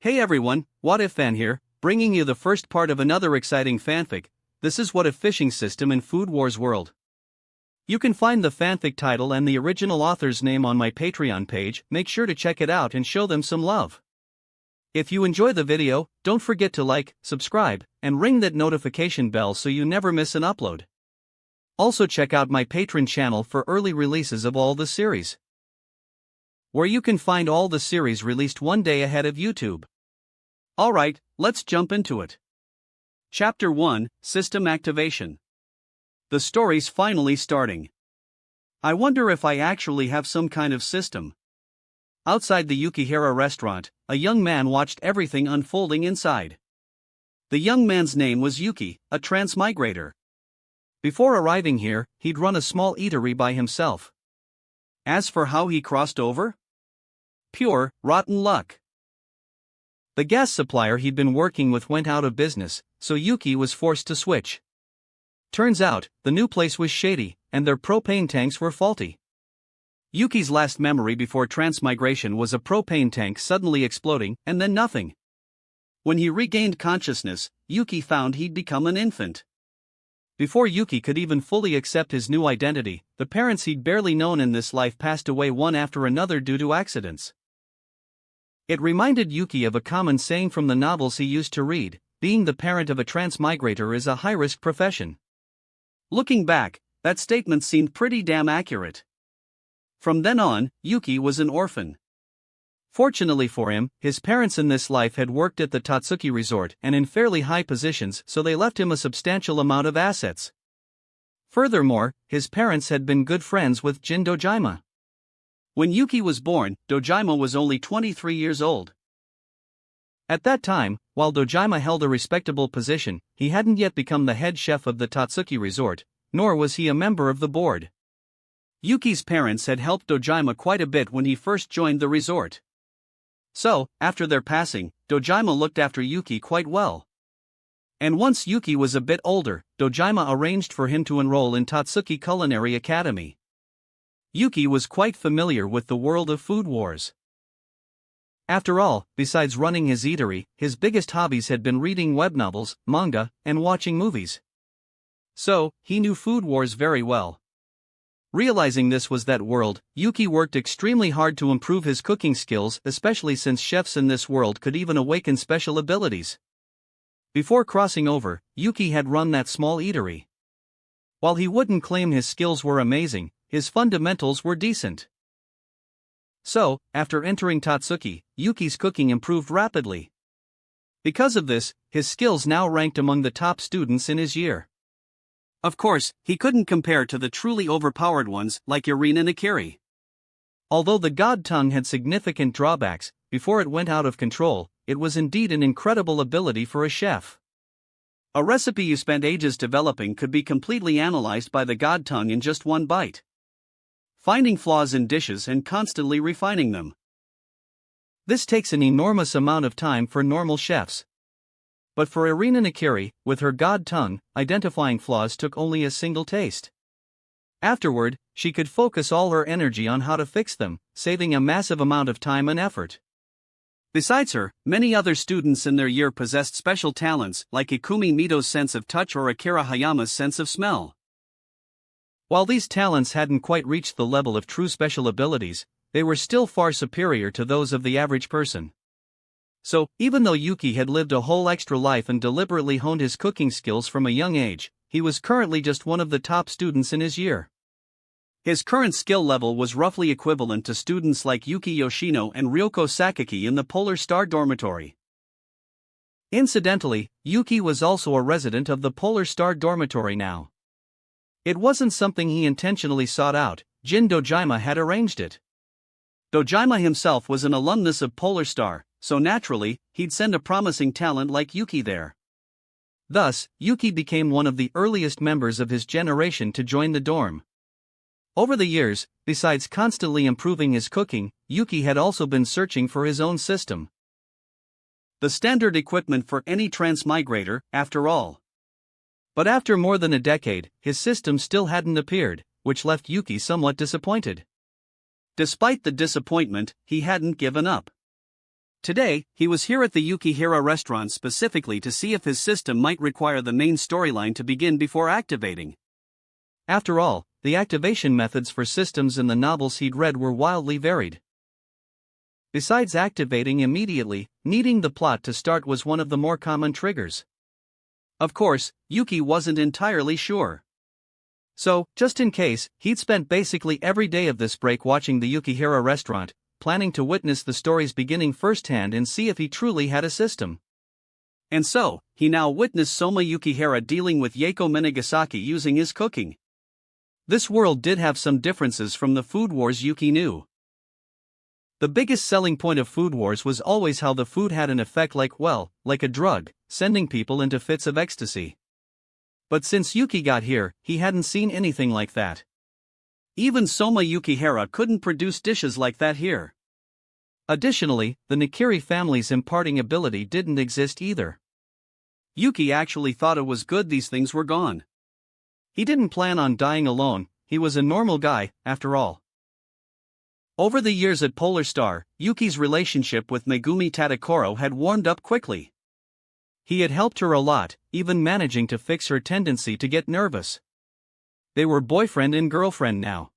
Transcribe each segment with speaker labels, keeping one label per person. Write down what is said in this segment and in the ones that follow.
Speaker 1: Hey everyone, What If Fan here, bringing you the first part of another exciting fanfic. This is What If Fishing System in Food Wars World. You can find the fanfic title and the original author's name on my Patreon page. Make sure to check it out and show them some love. If you enjoy the video, don't forget to like, subscribe, and ring that notification bell so you never miss an upload. Also check out my Patreon channel for early releases of all the series, where you can find all the series released one day ahead of YouTube. Alright, let's jump into it. Chapter 1, System Activation. The story's finally starting. I wonder if I actually have some kind of system. Outside the Yukihira restaurant, a young man watched everything unfolding inside. The young man's name was Yuki, a transmigrator. Before arriving here, he'd run a small eatery by himself. As for how he crossed over? Pure, rotten luck. The gas supplier he'd been working with went out of business, so Yuki was forced to switch. Turns out, the new place was shady, and their propane tanks were faulty. Yuki's last memory before transmigration was a propane tank suddenly exploding, and then nothing. When he regained consciousness, Yuki found he'd become an infant. Before Yuki could even fully accept his new identity, the parents he'd barely known in this life passed away one after another due to accidents. It reminded Yuki of a common saying from the novels he used to read: being the parent of a transmigrator is a high-risk profession. Looking back, that statement seemed pretty damn accurate. From then on, Yuki was an orphan. Fortunately for him, his parents in this life had worked at the Tatsuki Resort and in fairly high positions, so they left him a substantial amount of assets. Furthermore, his parents had been good friends with Jin Dojima. When Yuki was born, Dojima was only 23 years old. At that time, while Dojima held a respectable position, he hadn't yet become the head chef of the Tatsuki Resort, nor was he a member of the board. Yuki's parents had helped Dojima quite a bit when he first joined the resort. So, after their passing, Dojima looked after Yuki quite well. And once Yuki was a bit older, Dojima arranged for him to enroll in Tatsuki Culinary Academy. Yuki was quite familiar with the world of Food Wars. After all, besides running his eatery, his biggest hobbies had been reading web novels, manga, and watching movies. So, he knew Food Wars very well. Realizing this was that world, Yuki worked extremely hard to improve his cooking skills, especially since chefs in this world could even awaken special abilities. Before crossing over, Yuki had run that small eatery. While he wouldn't claim his skills were amazing, his fundamentals were decent. So, after entering Tatsuki, Yuki's cooking improved rapidly. Because of this, his skills now ranked among the top students in his year. Of course, he couldn't compare to the truly overpowered ones like Irina Nakiri. Although the God Tongue had significant drawbacks, before it went out of control, it was indeed an incredible ability for a chef. A recipe you spent ages developing could be completely analyzed by the God Tongue in just one bite, finding flaws in dishes and constantly refining them. This takes an enormous amount of time for normal chefs. But for Irina Nakiri, with her God Tongue, identifying flaws took only a single taste. Afterward, she could focus all her energy on how to fix them, saving a massive amount of time and effort. Besides her, many other students in their year possessed special talents like Ikumi Mito's sense of touch or Akira Hayama's sense of smell. While these talents hadn't quite reached the level of true special abilities, they were still far superior to those of the average person. So, even though Yuki had lived a whole extra life and deliberately honed his cooking skills from a young age, he was currently just one of the top students in his year. His current skill level was roughly equivalent to students like Yuki Yoshino and Ryoko Sakaki in the Polar Star Dormitory. Incidentally, Yuki was also a resident of the Polar Star Dormitory now. It wasn't something he intentionally sought out, Jin Dojima had arranged it. Dojima himself was an alumnus of Polar Star, so naturally, he'd send a promising talent like Yuki there. Thus, Yuki became one of the earliest members of his generation to join the dorm. Over the years, besides constantly improving his cooking, Yuki had also been searching for his own system. The standard equipment for any transmigrator, after all. But after more than a decade, his system still hadn't appeared, which left Yuki somewhat disappointed. Despite the disappointment, he hadn't given up.
Speaker 2: Today, he was here at the Yukihira restaurant specifically to see if his system might require the main storyline to begin before activating.
Speaker 1: After all, the activation methods for systems in the novels he'd read were wildly varied. Besides activating immediately, needing the plot to start was one of the more common triggers. Of course, Yuki wasn't entirely sure. So, just in case, he'd spent basically every day of this break watching the Yukihira restaurant, planning to witness the story's beginning firsthand and see if he truly had a system.
Speaker 2: And so, he now witnessed Soma Yukihira dealing with Yaeko Minagasaki using his cooking.
Speaker 1: This world did have some differences from the Food Wars Yuki knew. The biggest selling point of Food Wars was always how the food had an effect like a drug, sending people into fits of ecstasy. But since Yuki got here, he hadn't seen anything like that.
Speaker 2: Even Soma Yukihira couldn't produce dishes like that here.
Speaker 1: Additionally, the Nakiri family's imparting ability didn't exist either.
Speaker 2: Yuki actually thought it was good these things were gone.
Speaker 1: He didn't plan on dying alone, he was a normal guy, after all. Over the years at Polar Star, Yuki's relationship with Megumi Tadakoro had warmed up quickly. He had helped her a lot, even managing to fix her tendency to get nervous. They were boyfriend and girlfriend now.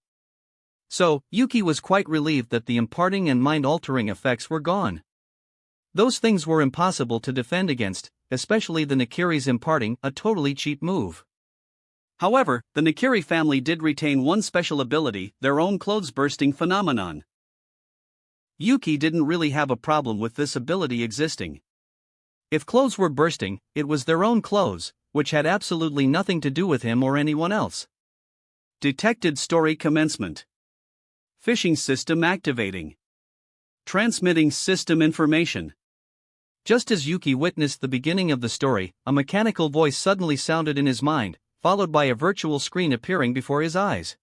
Speaker 1: So, Yuki was quite relieved that the imparting and mind-altering effects were gone. Those things were impossible to defend against, especially the Nakiri's imparting, a totally cheap move.
Speaker 2: However, the Nakiri family did retain one special ability, their own clothes-bursting phenomenon.
Speaker 1: Yuki didn't really have a problem with this ability existing. If clothes were bursting, it was their own clothes, which had absolutely nothing to do with him or anyone else.
Speaker 2: Detected story commencement. Fishing system activating. Transmitting system information.
Speaker 1: Just as Yuki witnessed the beginning of the story, a mechanical voice suddenly sounded in his mind, followed by a virtual screen appearing before his eyes.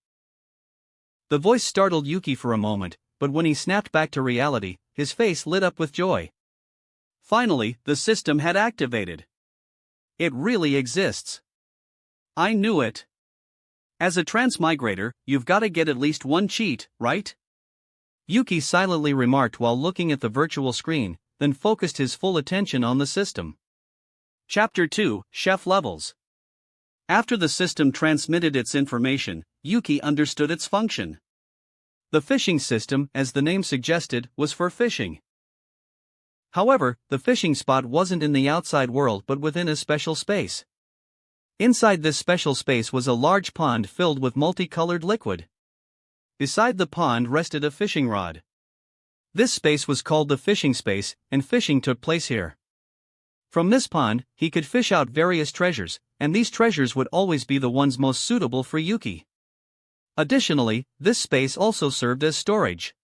Speaker 1: The voice startled Yuki for a moment, but when he snapped back to reality, his face lit up with joy.
Speaker 2: Finally, the system had activated. It really exists. I knew it. As a transmigrator, you've gotta get at least one cheat, right?
Speaker 1: Yuki silently remarked while looking at the virtual screen, then focused his full attention on the system.
Speaker 2: Chapter 2, Chef Levels. After the system transmitted its information, Yuki understood its function.
Speaker 1: The fishing system, as the name suggested, was for fishing. However, the fishing spot wasn't in the outside world but within a special space. Inside this special space was a large pond filled with multicolored liquid. Beside the pond rested a fishing rod. This space was called the fishing space, and fishing took place here. From this pond, he could fish out various treasures, and these treasures would always be the ones most suitable for Yuki. Additionally, this space also served as storage.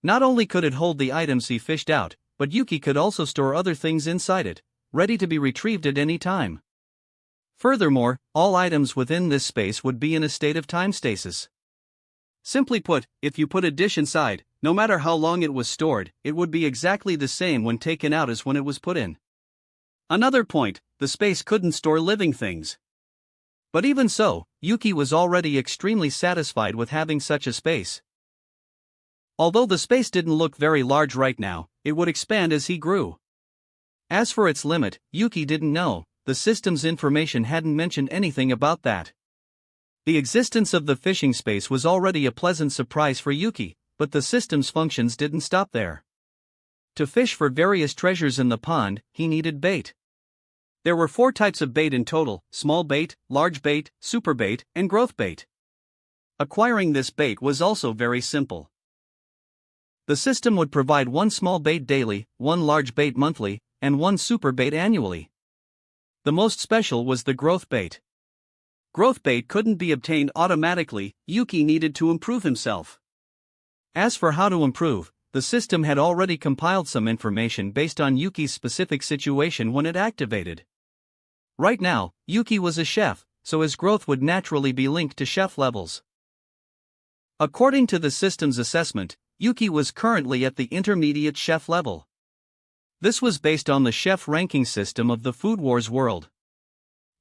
Speaker 1: Not only could it hold the items he fished out, but Yuki could also store other things inside it, ready to be retrieved at any time. Furthermore, all items within this space would be in a state of time stasis. Simply put, if you put a dish inside, no matter how long it was stored, it would be exactly the same when taken out as when it was put in. Another point, the space couldn't store living things. But even so, Yuki was already extremely satisfied with having such a space. Although the space didn't look very large right now, it would expand as he grew. As for its limit, Yuki didn't know, the system's information hadn't mentioned anything about that. The existence of the fishing space was already a pleasant surprise for Yuki, but the system's functions didn't stop there. To fish for various treasures in the pond, he needed bait. There were 4 types of bait in total: small bait, large bait, super bait, and growth bait. Acquiring this bait was also very simple. The system would provide 1 small bait daily, 1 large bait monthly, and 1 super bait annually. The most special was the growth bait. Growth bait couldn't be obtained automatically, Yuki needed to improve himself. As for how to improve, the system had already compiled some information based on Yuki's specific situation when it activated. Right now, Yuki was a chef, so his growth would naturally be linked to chef levels. According to the system's assessment, Yuki was currently at the intermediate chef level. This was based on the chef ranking system of the Food Wars world.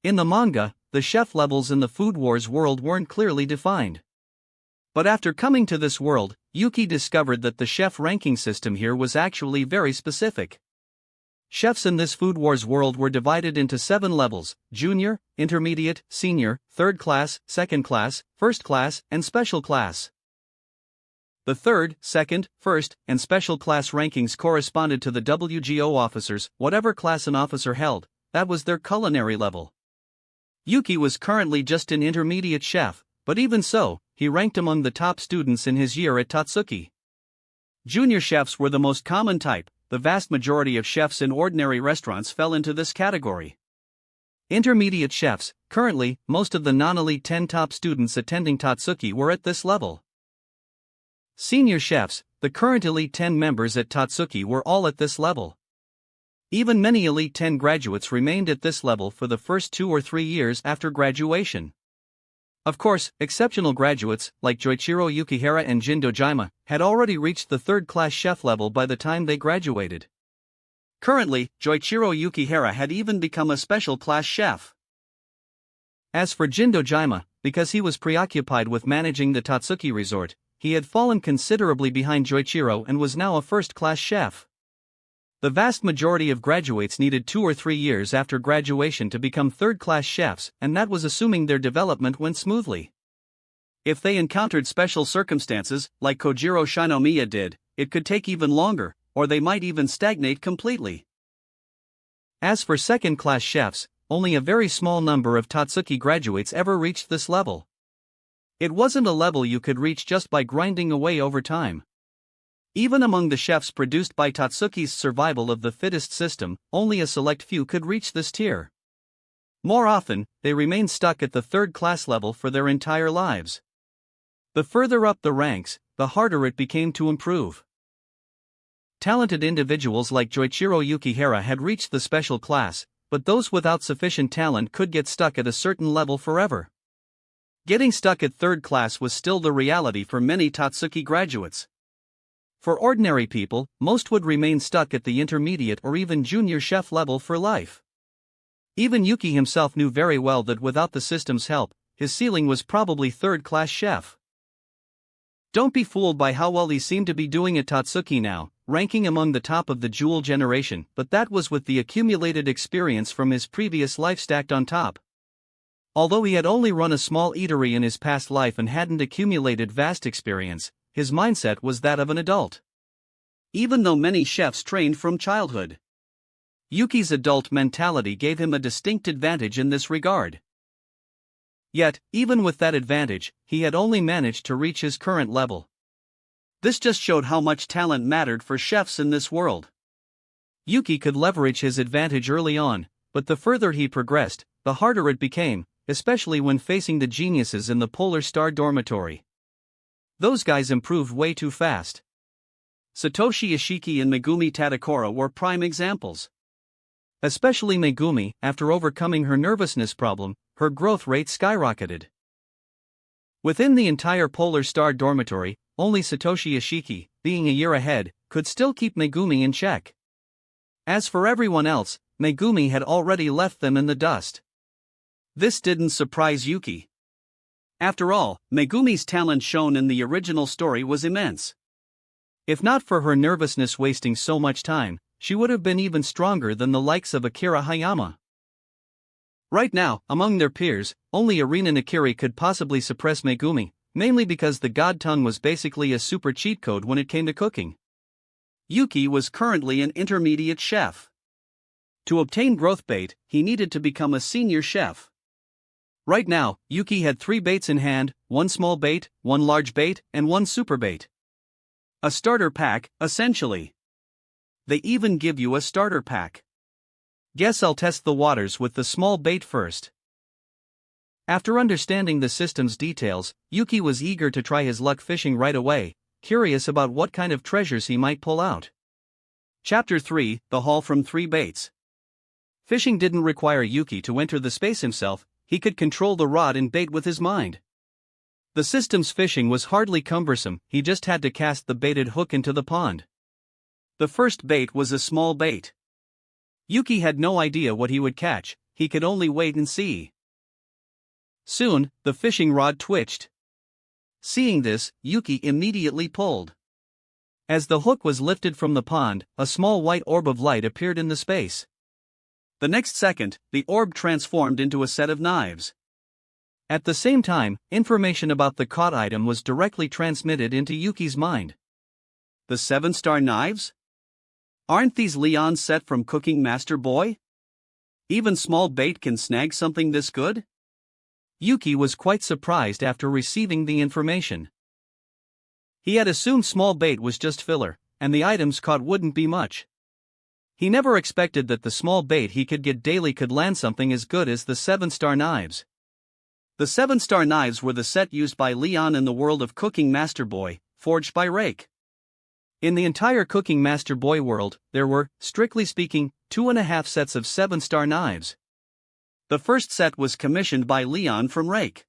Speaker 1: In the manga, the chef levels in the Food Wars world weren't clearly defined. But after coming to this world, Yuki discovered that the chef ranking system here was actually very specific. Chefs in this Food Wars world were divided into 7 levels: junior, intermediate, senior, third class, second class, first class, and special class. The third, second, first, and special class rankings corresponded to the WGO officers, whatever class an officer held, that was their culinary level. Yuki was currently just an intermediate chef, but even so, he ranked among the top students in his year at Tatsuki. Junior chefs were the most common type. The vast majority of chefs in ordinary restaurants fell into this category. Intermediate chefs, currently, most of the non-elite 10 top students attending Tatsuki were at this level. Senior chefs, the current elite 10 members at Tatsuki were all at this level. Even many elite 10 graduates remained at this level for the first 2 or 3 years after graduation. Of course, exceptional graduates, like Joichiro Yukihira and Jin Dojima, had already reached the third-class chef level by the time they graduated. Currently, Joichiro Yukihira had even become a special-class chef. As for Jin Dojima, because he was preoccupied with managing the Tatsuki resort, he had fallen considerably behind Joichiro and was now a first-class chef. The vast majority of graduates needed 2 or 3 years after graduation to become third-class chefs, and that was assuming their development went smoothly. If they encountered special circumstances, like Kojiro Shinomiya did, it could take even longer, or they might even stagnate completely. As for second-class chefs, only a very small number of Tatsuki graduates ever reached this level. It wasn't a level you could reach just by grinding away over time. Even among the chefs produced by Tatsuki's survival of the fittest system, only a select few could reach this tier. More often, they remained stuck at the third-class level for their entire lives. The further up the ranks, the harder it became to improve. Talented individuals like Joichiro Yukihira had reached the special class, but those without sufficient talent could get stuck at a certain level forever. Getting stuck at third class was still the reality for many Tatsuki graduates. For ordinary people, most would remain stuck at the intermediate or even junior chef level for life. Even Yuki himself knew very well that without the system's help, his ceiling was probably third-class chef. Don't be fooled by how well he seemed to be doing at Tatsuki now, ranking among the top of the Jewel generation, but that was with the accumulated experience from his previous life stacked on top. Although he had only run a small eatery in his past life and hadn't accumulated vast experience, his mindset was that of an adult. Even though many chefs trained from childhood, Yuki's adult mentality gave him a distinct advantage in this regard. Yet, even with that advantage, he had only managed to reach his current level. This just showed how much talent mattered for chefs in this world. Yuki could leverage his advantage early on, but the further he progressed, the harder it became, especially when facing the geniuses in the Polar Star dormitory. Those guys improved way too fast. Satoshi Ishiki and Megumi Tadakura were prime examples. Especially Megumi, after overcoming her nervousness problem, her growth rate skyrocketed. Within the entire Polar Star dormitory, only Satoshi Ishiki, being a year ahead, could still keep Megumi in check. As for everyone else, Megumi had already left them in the dust. This didn't surprise Yuki. After all, Megumi's talent shown in the original story was immense. If not for her nervousness wasting so much time, she would have been even stronger than the likes of Akira Hayama. Right now, among their peers, only Arina Nakiri could possibly suppress Megumi, mainly because the God Tongue was basically a super cheat code when it came to cooking. Yuki was currently an intermediate chef. To obtain growth bait, he needed to become a senior chef. Right now, Yuki had 3 baits in hand, 1 small bait, 1 large bait, and 1 super bait. A starter pack, essentially. They even give you a starter pack. Guess I'll test the waters with the small bait first. After understanding the system's details, Yuki was eager to try his luck fishing right away, curious about what kind of treasures he might pull out. Chapter 3: The Haul from 3 Baits. Fishing didn't require Yuki to enter the space himself. He could control the rod and bait with his mind. The system's fishing was hardly cumbersome, he just had to cast the baited hook into the pond. The first bait was a small bait. Yuki had no idea what he would catch, he could only wait and see. Soon, the fishing rod twitched.
Speaker 2: Seeing this, Yuki immediately pulled. As the hook was lifted from the pond, a small white orb of light appeared in the space. The next second, the orb transformed into a set of knives. At the same time, information about the caught item was directly transmitted into Yuki's mind. The 7-star knives? Aren't these Leon's set from Cooking Master Boy? Even small bait can snag something this good? Yuki was quite surprised after receiving the information. He had assumed small bait was just filler, and the items caught wouldn't be much. He never expected that the small bait he could get daily could land something as good as the 7-star knives. The 7-star knives were the set used by Leon in the world of Cooking Master Boy, forged by Rake. In the entire Cooking Master Boy world, there were, strictly speaking, 2.5 sets of 7-star knives. The first set was commissioned by Leon from Rake.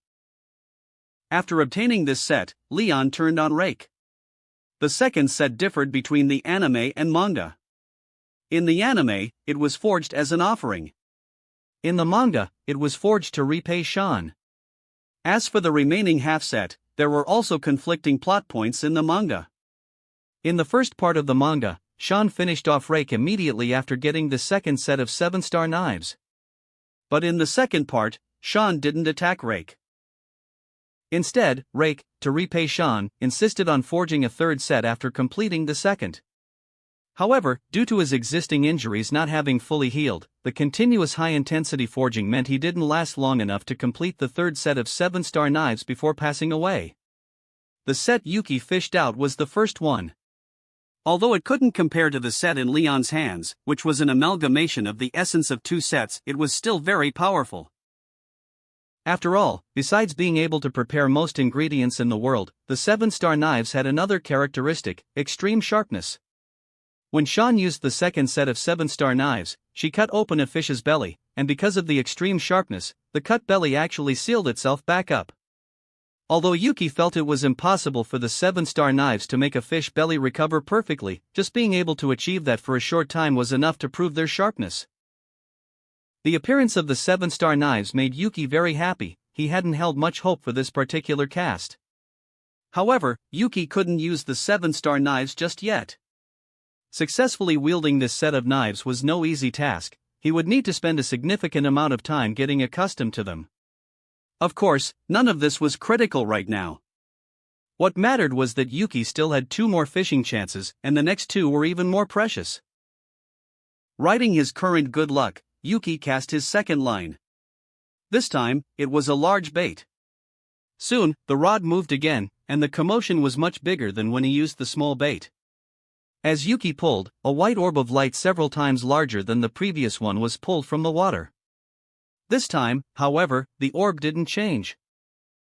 Speaker 2: After obtaining this set, Leon turned on Rake. The second set differed between the anime and manga. In the anime, it was forged as an offering. In the manga, it was forged to repay Sean. As for the remaining half set, there were also conflicting plot points in the manga. In the first part of the manga, Sean finished off Rake immediately after getting the second set of 7-star knives. But in the second part, Sean didn't attack Rake. Instead, Rake, to repay Sean, insisted on forging a third set after completing the second. However, due to his existing injuries not having fully healed, the continuous high-intensity forging meant he didn't last long enough to complete the third set of 7-star knives before passing away. The set Yuki fished out was the first one. Although it couldn't compare to the set in Leon's hands, which was an amalgamation of the essence of 2 sets, it was still very powerful. After all, besides being able to prepare most ingredients in the world, the 7-star knives had another characteristic: extreme sharpness. When Sean used the second set of 7-star knives, she cut open a fish's belly, and because of the extreme sharpness, the cut belly actually sealed itself back up. Although Yuki felt it was impossible for the 7-star knives to make a fish belly recover perfectly, just being able to achieve that for a short time was enough to prove their sharpness. The appearance of the 7-star knives made Yuki very happy. He hadn't held much hope for this particular cast. However, Yuki couldn't use the 7-star knives just yet. Successfully wielding this set of knives was no easy task. He would need to spend a significant amount of time getting accustomed to them. Of course, none of this was critical right now. What mattered was that Yuki still had 2 more fishing chances, and the next 2 were even more precious. Riding his current good luck, Yuki cast his second line. This time, it was a large bait. Soon, the rod moved again, and the commotion was much bigger than when he used the small bait. As Yuki pulled, a white orb of light several times larger than the previous one was pulled from the water. This time, however, the orb didn't change.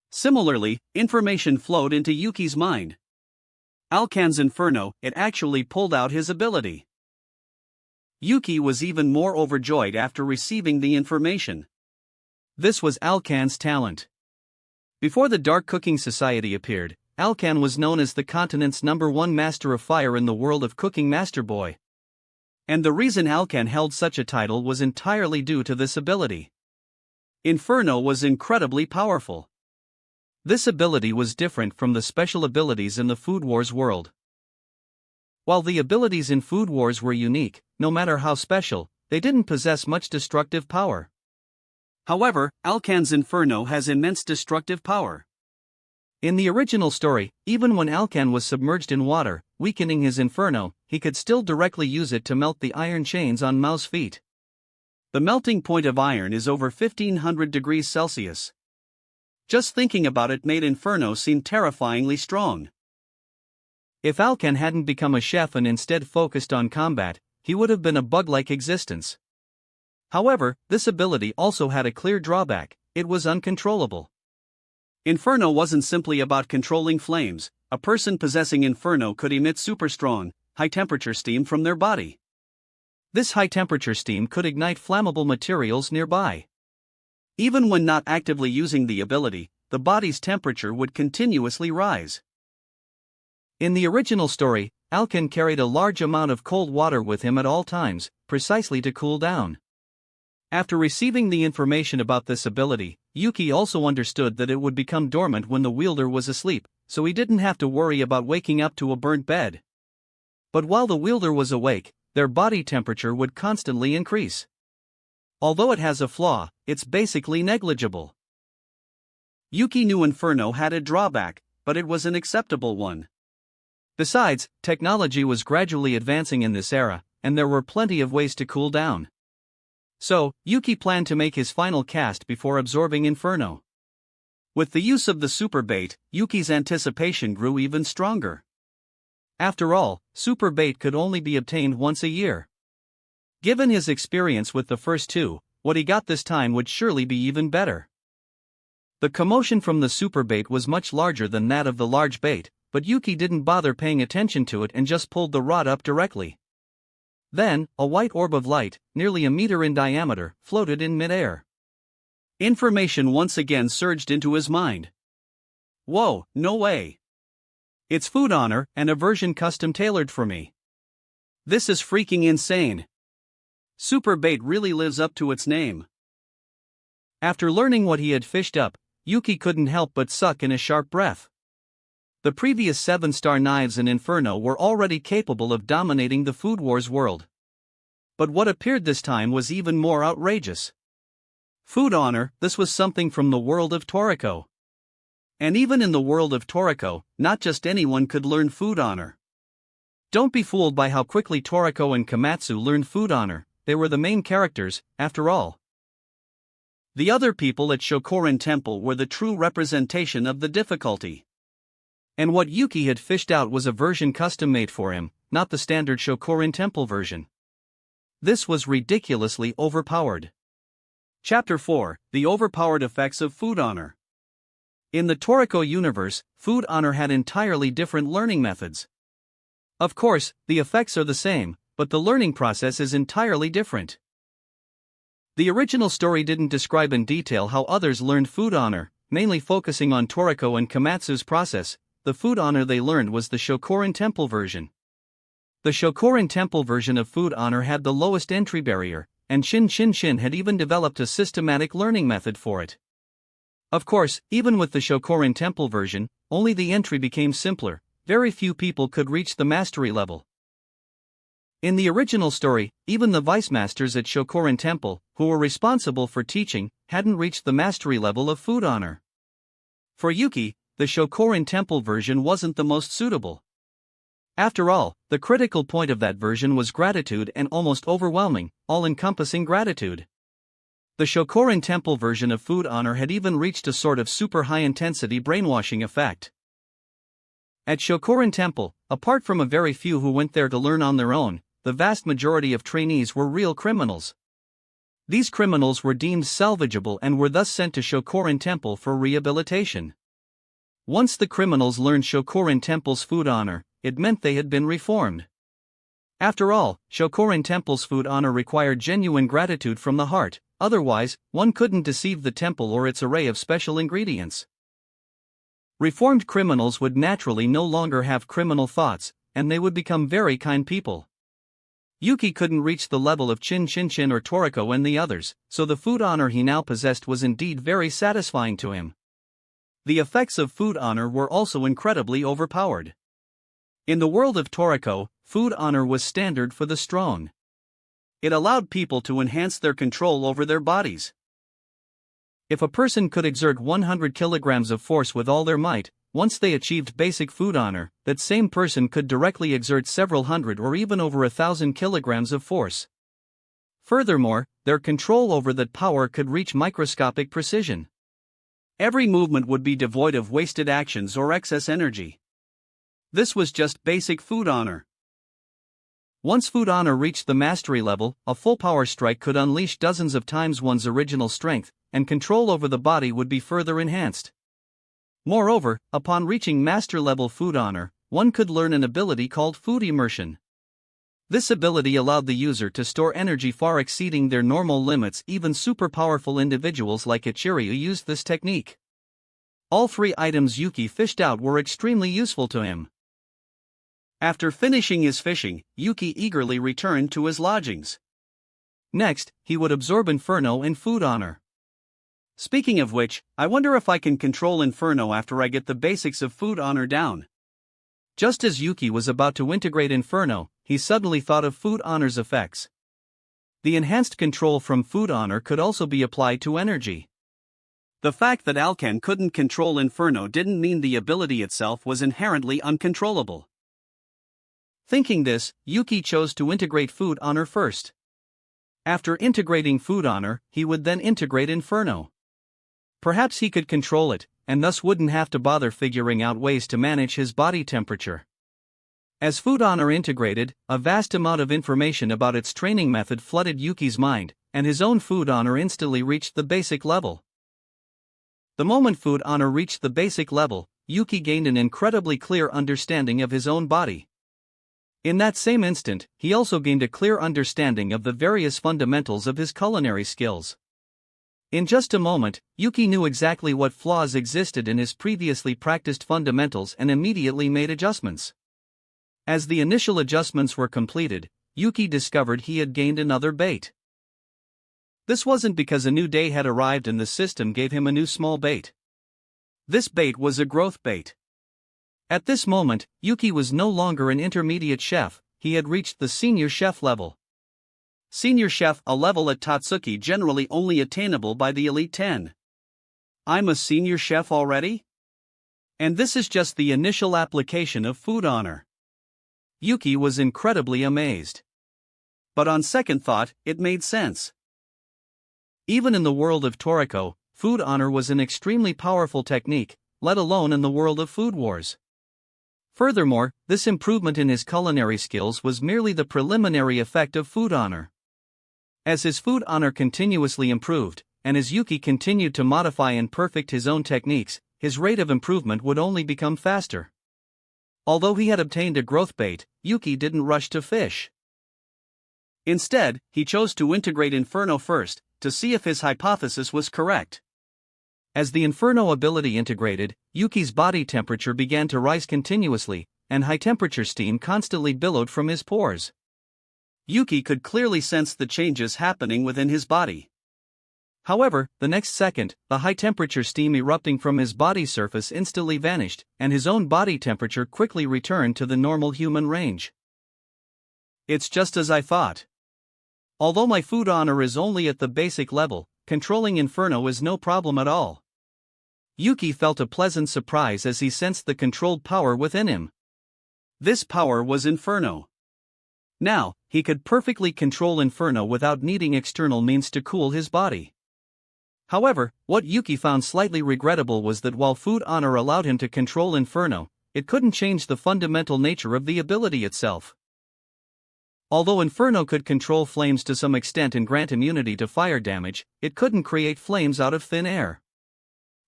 Speaker 2: Similarly, information flowed into Yuki's mind. Alkan's Inferno, it actually pulled out his ability. Yuki was even more overjoyed after receiving the information. This was Alkan's talent. Before the Dark Cooking Society appeared, Alkan was known as the continent's #1 master of fire in the world of Cooking Master Boy. And the reason Alkan held such a title was entirely due to this ability. Inferno was incredibly powerful. This ability was different from the special abilities in the Food Wars world. While the abilities in Food Wars were unique, no matter how special, they didn't possess much destructive power. However, Alkan's Inferno has immense destructive power. In the original story, even when Alkan was submerged in water, weakening his Inferno, he could still directly use it to melt the iron chains on Mao's feet. The melting point of iron is over 1500 degrees Celsius. Just thinking about it made Inferno seem terrifyingly strong. If Alkan hadn't become a chef and instead focused on combat, he would have been a bug-like existence. However, this ability also had a clear drawback: it was uncontrollable. Inferno wasn't simply about controlling flames. A person possessing Inferno could emit super strong, high-temperature steam from their body. This high-temperature steam could ignite flammable materials nearby. Even when not actively using the ability, the body's temperature would continuously rise. In the original story, Alkan carried a large amount of cold water with him at all times, precisely to cool down.
Speaker 1: After receiving the information about this ability, Yuki also understood that it would become dormant when the wielder was asleep, so he didn't have to worry about waking up to a burnt bed. But while the wielder was awake, their body temperature would constantly increase. Although it has a flaw, it's basically negligible. Yuki knew Inferno had a drawback, but it was an acceptable one. Besides, technology was gradually advancing in this era, and there were plenty of ways to cool down. So, Yuki planned to make his final cast before absorbing Inferno. With the use of the super bait, Yuki's anticipation grew even stronger. After all, super bait could only be obtained once a year. Given his experience with the first two, what he got this time would surely be even better. The commotion from the super bait was much larger than that of the large bait, but Yuki didn't bother paying attention to it and just pulled the rod up directly. Then, a white orb of light, nearly a meter in diameter, floated in midair. Information once again surged into his mind. Whoa, no way! It's Food Honor, and a version custom tailored for me. This is freaking insane. Super bait really lives up to its name. After learning what he had fished up, Yuki couldn't help but suck in a sharp breath. The previous 7-star knives in Inferno were already capable of dominating the Food Wars world. But what appeared this time was even more outrageous. Food Honor, this was something from the world of Toriko. And even in the world of Toriko, not just anyone could learn Food Honor. Don't be fooled by how quickly Toriko and Komatsu learned Food Honor, they were the main characters, after all. The other people at Shokorin Temple were the true representation of the difficulty. And what Yuki had fished out was a version custom made for him, not the standard Shokorin Temple version. This was ridiculously overpowered. Chapter 4: The Overpowered Effects of Food Honor. In the Toriko universe, Food Honor had entirely different learning methods. Of course, the effects are the same, but the learning process is entirely different. The original story didn't describe in detail how others learned Food Honor, mainly focusing on Toriko and Komatsu's process. The Food Honor they learned was the Shokorin Temple version. The Shokorin Temple version of Food Honor had the lowest entry barrier, and Shin had even developed a systematic learning method for it. Of course, even with the Shokorin Temple version, only the entry became simpler, very few people could reach the mastery level. In the original story, even the vice masters at Shokorin Temple, who were responsible for teaching, hadn't reached the mastery level of Food Honor. For Yuki, the Shokorin Temple version wasn't the most suitable. After all, the critical point of that version was gratitude, and almost overwhelming, all-encompassing gratitude. The Shokorin Temple version of Food Honor had even reached a sort of super high-intensity brainwashing effect. At Shokorin Temple, apart from a very few who went there to learn on their own, the vast majority of trainees were real criminals. These criminals were deemed salvageable and were thus sent to Shokorin Temple for rehabilitation. Once the criminals learned Shokorin Temple's Food Honor, it meant they had been reformed. After all, Shokorin Temple's Food Honor required genuine gratitude from the heart, otherwise, one couldn't deceive the temple or its array of special ingredients. Reformed criminals would naturally no longer have criminal thoughts, and they would become very kind people. Yuki couldn't reach the level of Shin or Toriko and the others, so the Food Honor he now possessed was indeed very satisfying to him. The effects of Food Honor were also incredibly overpowered. In the world of Toriko, Food Honor was standard for the strong. It allowed people to enhance their control over their bodies. If a person could exert 100 kilograms of force with all their might, once they achieved basic Food Honor, that same person could directly exert several hundred or even over 1,000 kilograms of force. Furthermore, their control over that power could reach microscopic precision. Every movement would be devoid of wasted actions or excess energy. This was just basic Food Honor. Once Food Honor reached the mastery level, a full power strike could unleash dozens of times one's original strength, and control over the body would be further enhanced. Moreover, upon reaching master-level Food Honor, one could learn an ability called Food Immersion. This ability allowed the user to store energy far exceeding their normal limits. Even super powerful individuals like Ichiryu used this technique. All three items Yuki fished out were extremely useful to him. After finishing his fishing, Yuki eagerly returned to his lodgings. Next, he would absorb Inferno and Food Honor.
Speaker 2: Speaking of which, I wonder if I can control Inferno after I get the basics of Food Honor down.
Speaker 1: Just as Yuki was about to integrate Inferno, he suddenly thought of Food Honor's effects. The enhanced control from Food Honor could also be applied to energy.
Speaker 2: The fact that Alkan couldn't control Inferno didn't mean the ability itself was inherently uncontrollable.
Speaker 1: Thinking this, Yuki chose to integrate Food Honor first. After integrating Food Honor, he would then integrate Inferno. Perhaps he could control it, and thus wouldn't have to bother figuring out ways to manage his body temperature. As Food Honor integrated, a vast amount of information about its training method flooded Yuki's mind, and his own Food Honor instantly reached the basic level. The moment Food Honor reached the basic level, Yuki gained an incredibly clear understanding of his own body. In that same instant, he also gained a clear understanding of the various fundamentals of his culinary skills. In just a moment, Yuki knew exactly what flaws existed in his previously practiced fundamentals and immediately made adjustments. As the initial adjustments were completed, Yuki discovered he had gained another bait. This wasn't because a new day had arrived and the system gave him a new small bait. This bait was a growth bait. At this moment, Yuki was no longer an intermediate chef, he had reached the senior chef level. Senior chef, a level at Totsuki generally only attainable by the Elite 10. I'm a senior chef already? And this is just the initial application of Food Honor. Yuki was incredibly amazed. But on second thought, it made sense. Even in the world of Toriko, Food Honor was an extremely powerful technique, let alone in the world of Food Wars. Furthermore, this improvement in his culinary skills was merely the preliminary effect of Food Honor. As his Food Honor continuously improved, and as Yuki continued to modify and perfect his own techniques, his rate of improvement would only become faster. Although he had obtained a growth bait, Yuki didn't rush to fish. Instead, he chose to integrate Inferno first, to see if his hypothesis was correct. As the Inferno ability integrated, Yuki's body temperature began to rise continuously, and high-temperature steam constantly billowed from his pores. Yuki could clearly sense the changes happening within his body. However, the next second, the high-temperature steam erupting from his body surface instantly vanished, and his own body temperature quickly returned to the normal human range. It's just as I thought. Although my Food Honor is only at the basic level, controlling Inferno is no problem at all. Yuki felt a pleasant surprise as he sensed the controlled power within him. This power was Inferno. Now, he could perfectly control Inferno without needing external means to cool his body. However, what Yuki found slightly regrettable was that while Food Honor allowed him to control Inferno, it couldn't change the fundamental nature of the ability itself. Although Inferno could control flames to some extent and grant immunity to fire damage, it couldn't create flames out of thin air.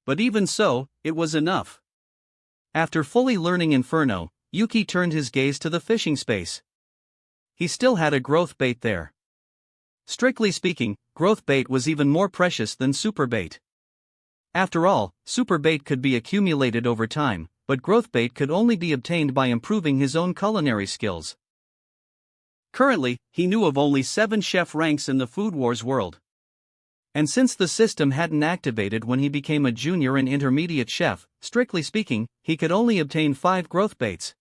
Speaker 1: But even so, it was enough. After fully learning Inferno, Yuki turned his gaze to the fishing space. He still had a growth bait there. Strictly speaking, growth bait was even more precious than super bait. After all, super bait could be accumulated over time, but growth bait could only be obtained by improving his own culinary skills. Currently, he knew of only 7 chef ranks in the Food Wars world. And since the system hadn't activated when he became a junior and intermediate chef, strictly speaking, he could only obtain 5 growth baits.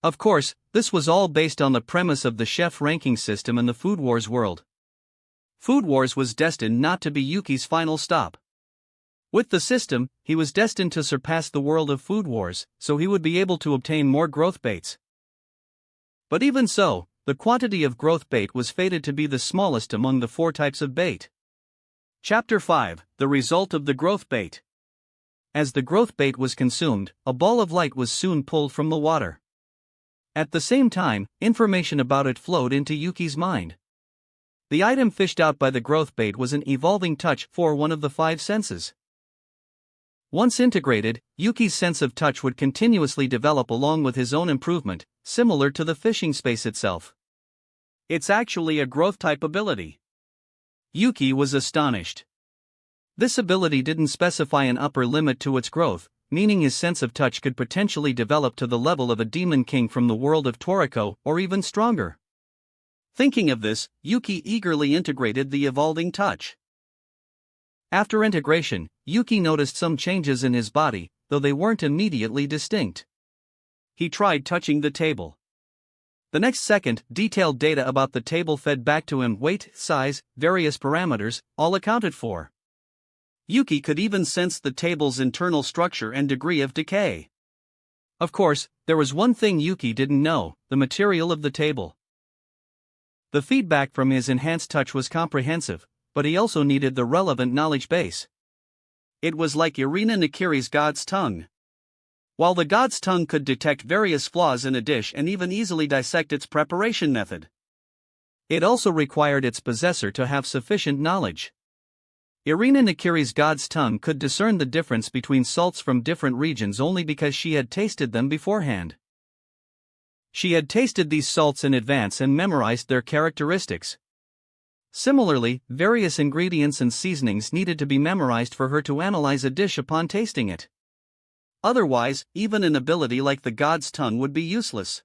Speaker 1: Of course, this was all based on the premise of the chef ranking system in the Food Wars world. Food Wars was destined not to be Yuki's final stop. With the system, he was destined to surpass the world of Food Wars, so he would be able to obtain more growth baits. But even so, the quantity of growth bait was fated to be the smallest among the 4 types of bait. Chapter 5: The Result of the Growth Bait. As the growth bait was consumed, a ball of light was soon pulled from the water. At the same time, information about it flowed into Yuki's mind. The item fished out by the growth bait was an evolving touch for one of the 5 senses. Once integrated, Yuki's sense of touch would continuously develop along with his own improvement, similar to the fishing space itself. It's actually a growth-type ability. Yuki was astonished. This ability didn't specify an upper limit to its growth, meaning his sense of touch could potentially develop to the level of a demon king from the world of Toriko, or even stronger.
Speaker 2: Thinking of this, Yuki eagerly integrated the evolving touch.
Speaker 1: After integration, Yuki noticed some changes in his body, though they weren't immediately distinct.
Speaker 2: He tried touching the table. The next second, detailed data about the table fed back to him: weight, size, various parameters, all accounted for. Yuki could even sense the table's internal structure and degree of decay.
Speaker 1: Of course, there was one thing Yuki didn't know: the material of the table. The feedback from his enhanced touch was comprehensive, but he also needed the relevant knowledge base.
Speaker 2: It was like Irina Nakiri's God's tongue. While the God's tongue could detect various flaws in a dish and even easily dissect its preparation method,
Speaker 1: it also required its possessor to have sufficient knowledge. Irina Nakiri's God's tongue could discern the difference between salts from different regions only because she had tasted them beforehand. She had tasted these salts in advance and memorized their characteristics. Similarly, various ingredients and seasonings needed to be memorized for her to analyze a dish upon tasting it.
Speaker 2: Otherwise, even an ability like the God's tongue would be useless.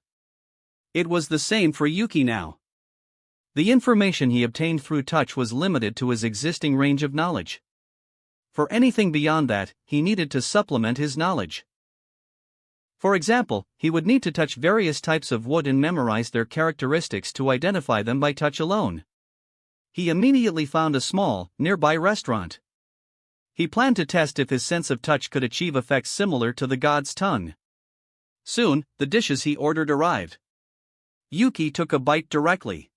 Speaker 2: It was the same for Yuki now.
Speaker 1: The information he obtained through touch was limited to his existing range of knowledge. For anything beyond that, he needed to supplement his knowledge. For example, he would need to touch various types of wood and memorize their characteristics to identify them by touch alone. He immediately found a small, nearby restaurant. He planned to test if his sense of touch could achieve effects similar to the God's tongue.
Speaker 2: Soon, the dishes he ordered arrived. Yuki took a bite directly.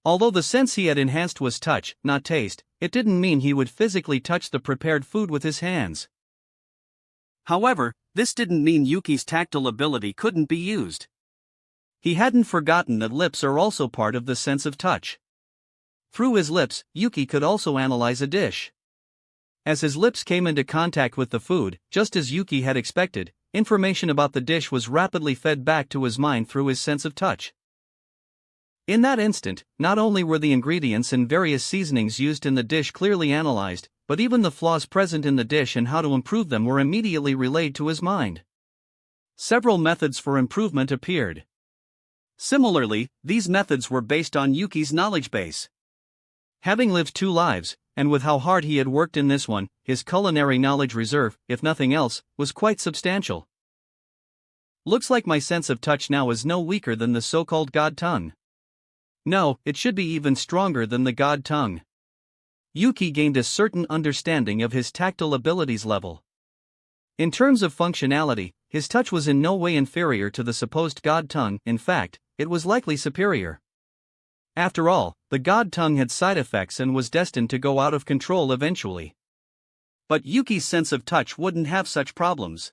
Speaker 1: Although the sense he had enhanced was touch, not taste, it didn't mean he would physically touch the prepared food with his hands.
Speaker 2: However, this didn't mean Yuki's tactile ability couldn't be used.
Speaker 1: He hadn't forgotten that lips are also part of the sense of touch. Through his lips, Yuki could also analyze a dish. As his lips came into contact with the food, just as Yuki had expected, information about the dish was rapidly fed back to his mind through his sense of touch. In that instant, not only were the ingredients and various seasonings used in the dish clearly analyzed, but even the flaws present in the dish and how to improve them were immediately relayed to his mind. Several methods for improvement appeared.
Speaker 2: Similarly, these methods were based on Yuki's knowledge base.
Speaker 1: Having lived 2 lives, and with how hard he had worked in this one, his culinary knowledge reserve, if nothing else, was quite substantial. Looks like my sense of touch now is no weaker than the so-called God tongue. No, it should be even stronger than the God tongue. Yuki gained a certain understanding of his tactile abilities level. In terms of functionality, his touch was in no way inferior to the supposed God tongue. In fact, it was likely superior. After all, the God tongue had side effects and was destined to go out of control eventually.
Speaker 2: But Yuki's sense of touch wouldn't have such problems.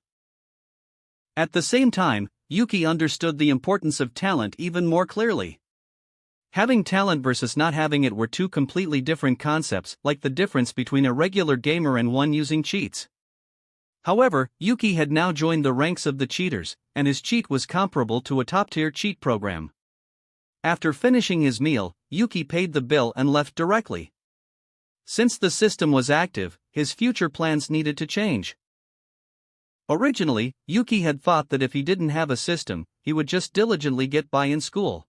Speaker 1: At the same time, Yuki understood the importance of talent even more clearly. Having talent versus not having it were 2 completely different concepts, like the difference between a regular gamer and one using cheats. However, Yuki had now joined the ranks of the cheaters, and his cheat was comparable to a top-tier cheat program. After finishing his meal, Yuki paid the bill and left directly. Since the system was active, his future plans needed to change. Originally, Yuki had thought that if he didn't have a system, he would just diligently get by in school.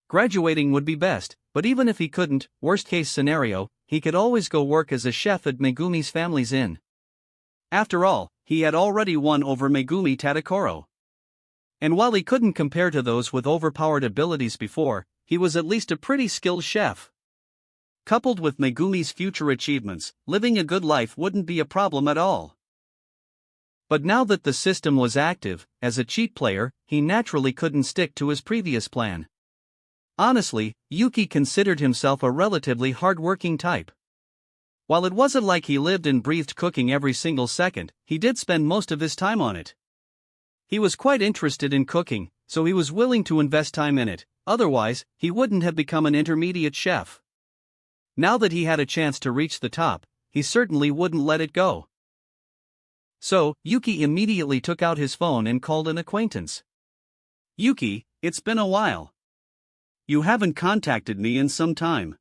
Speaker 1: Graduating would be best, but even if he couldn't, worst-case scenario, he could always go work as a chef at Megumi's family's inn.
Speaker 2: After all, he had already won over Megumi Tadakoro.
Speaker 1: And while he couldn't compare to those with overpowered abilities before, he was at least a pretty skilled chef.
Speaker 2: Coupled with Megumi's future achievements, living a good life wouldn't be a problem at all.
Speaker 1: But now that the system was active, as a cheat player, he naturally couldn't stick to his previous plan. Honestly, Yuki considered himself a relatively hard-working type. While it wasn't like he lived and breathed cooking every single second, he did spend most of his time on it. He was quite interested in cooking, so he was willing to invest time in it, otherwise, he wouldn't have become an intermediate chef. Now that he had a chance to reach the top, he certainly wouldn't let it go. So, Yuki immediately took out his phone and called an acquaintance.
Speaker 2: "Yuki, it's been a while. You haven't contacted me in some time.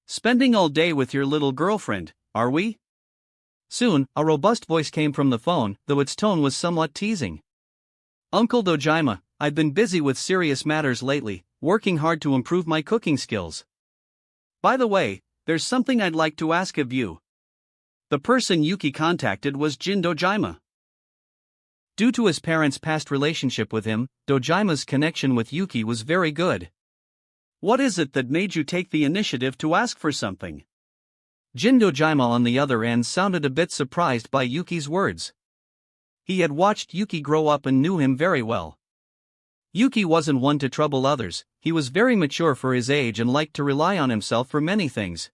Speaker 2: Spending all day with your little girlfriend, are we?"
Speaker 1: Soon, a robust voice came from the phone, though its tone was somewhat teasing. "Uncle Dojima, I've been busy with serious matters lately. working hard to improve my cooking skills. By the way, there's something I'd like to ask of you. The person Yuki contacted was Jin Dojima. Due to his parents' past relationship with him, Dojima's connection with Yuki was very good. What is it that made you take the initiative to ask for something? Jin Dojima on the other end sounded a bit surprised by Yuki's words. He had watched Yuki grow up and knew him very well. Yuki wasn't one to trouble others, he was very mature for his age and liked to rely on himself for many things.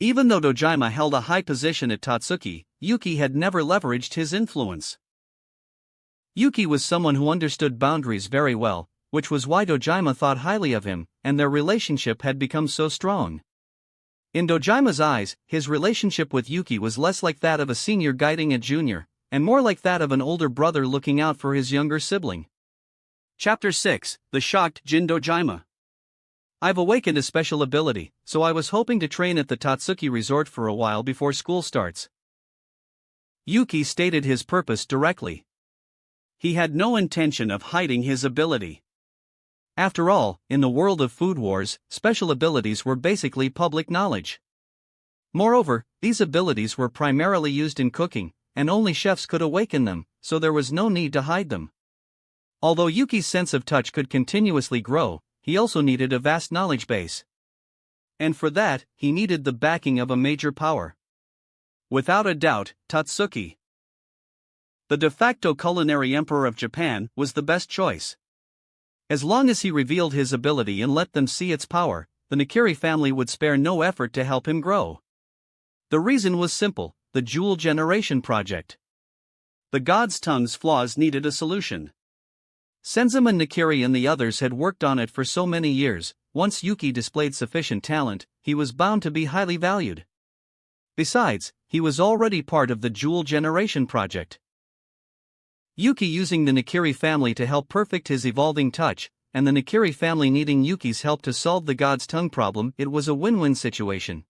Speaker 1: Even though Dojima held a high position at Tatsuki, Yuki had never leveraged his influence. Yuki was someone who understood boundaries very well, which was why Dojima thought highly of him, and their relationship had become so strong. In Dojima's eyes, his relationship with Yuki was less like that of a senior guiding a junior, and more like that of an older brother looking out for his younger sibling. Chapter 6: The Shocked Jin Dojima. I've awakened a special ability, so I was hoping to train at the Tatsuki resort for a while before school starts. Yuki stated his purpose directly. He had no intention of hiding his ability. After all, in the world of Food Wars, special abilities were basically public knowledge. Moreover, these abilities were primarily used in cooking, and only chefs could awaken them, so there was no need to hide them. Although Yuki's sense of touch could continuously grow, he also needed a vast knowledge base. And for that, he needed the backing of a major power. Without a doubt, Tatsuki, the de facto culinary emperor of Japan, was the best choice. As long as he revealed his ability and let them see its power, the Nakiri family would spare no effort to help him grow. The reason was simple: the Jewel Generation Project. The God's Tongue's flaws needed a solution. Senzama Nakiri and the others had worked on it for so many years. Once Yuki displayed sufficient talent, he was bound to be highly valued. Besides, he was already part of the Jewel Generation Project. Yuki using the Nakiri family to help perfect his evolving touch, and the Nakiri family needing Yuki's help to solve the God's Tongue problem, it was a win-win situation.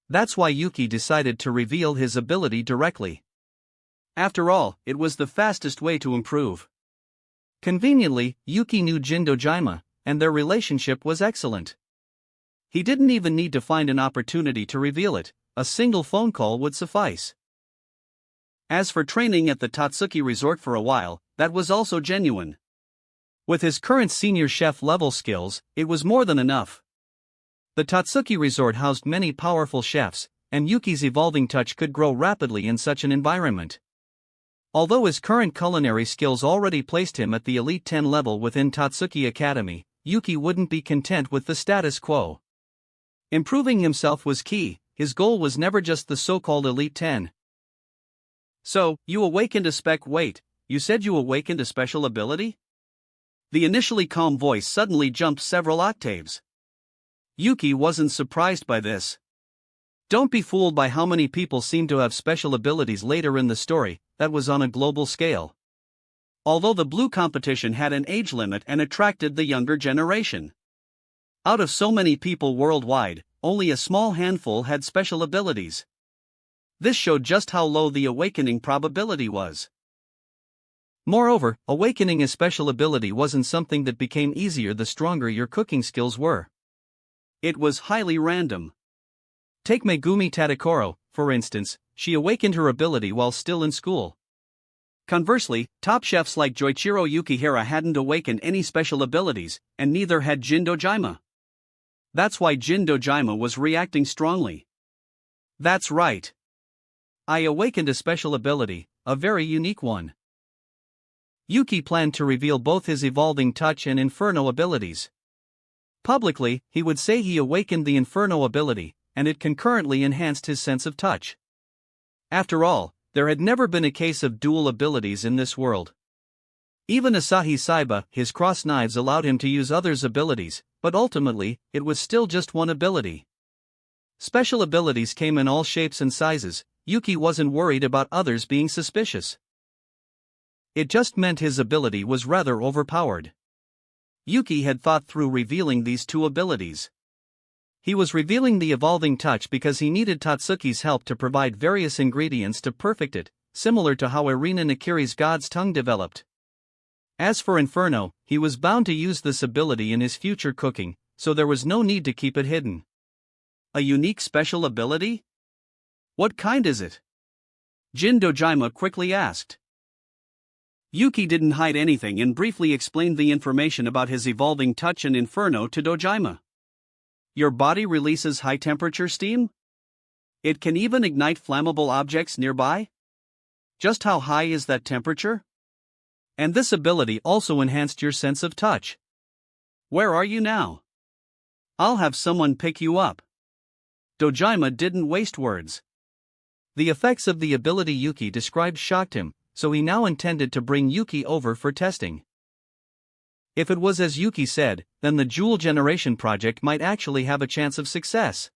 Speaker 1: That's why Yuki decided to reveal his ability directly. After all, it was the fastest way to improve. Conveniently, Yuki knew Jin Dojima, and their relationship was excellent. He didn't even need to find an opportunity to reveal it, a single phone call would suffice. As for training at the Tatsuki resort for a while, that was also genuine. With his current senior chef level skills, it was more than enough. The Tatsuki resort housed many powerful chefs, and Yuki's evolving touch could grow rapidly in such an environment. Although his current culinary skills already placed him at the Elite 10 level within Tatsuki Academy, Yuki wouldn't be content with the status quo. Improving himself was key. His goal was never just the so-called Elite 10. So, you awakened a wait, you said you awakened a special ability? The initially calm voice suddenly jumped several octaves. Yuki wasn't surprised by this. Don't be fooled by how many people seem to have special abilities later in the story. That was on a global scale. Although the blue competition had an age limit and attracted the younger generation. Out of so many people worldwide, only a small handful had special abilities. This showed just how low the awakening probability was. Moreover, awakening a special ability wasn't something that became easier the stronger your cooking skills were. It was highly random. Take Megumi Tadakoro, for instance. She awakened her ability while still in school. Conversely, top chefs like Joichiro Yukihira hadn't awakened any special abilities, and neither had Jin Dojima. That's why Jin Dojima was reacting strongly. That's right. I awakened a special ability, a very unique one. Yuki planned to reveal both his evolving touch and Inferno abilities. Publicly, he would say he awakened the Inferno ability, and it concurrently enhanced his sense of touch. After all, there had never been a case of dual abilities in this world. Even Asahi Saiba, his cross knives allowed him to use others' abilities, but ultimately, it was still just one ability. Special abilities came in all shapes and sizes. Yuki wasn't worried about others being suspicious. It just meant his ability was rather overpowered. Yuki had thought through revealing these two abilities. He was revealing the evolving touch because he needed Tatsuki's help to provide various ingredients to perfect it, similar to how Irina Nakiri's God's Tongue developed. As for Inferno, he was bound to use this ability in his future cooking, so there was no need to keep it hidden.
Speaker 2: A unique special ability? What kind is it? Jin Dojima quickly asked. Yuki didn't hide anything and briefly explained the information about his evolving touch and Inferno to Dojima. Your body releases high-temperature steam? It can even ignite flammable objects nearby? Just how high is that temperature?
Speaker 1: And this ability also enhanced your sense of touch.
Speaker 2: Where are you now? I'll have someone pick you up. Dojima didn't waste words.
Speaker 1: The effects of the ability Yuki described shocked him, so he now intended to bring Yuki over for testing. If it was as Yuki said, then the Jewel Generation project might actually have a chance of success.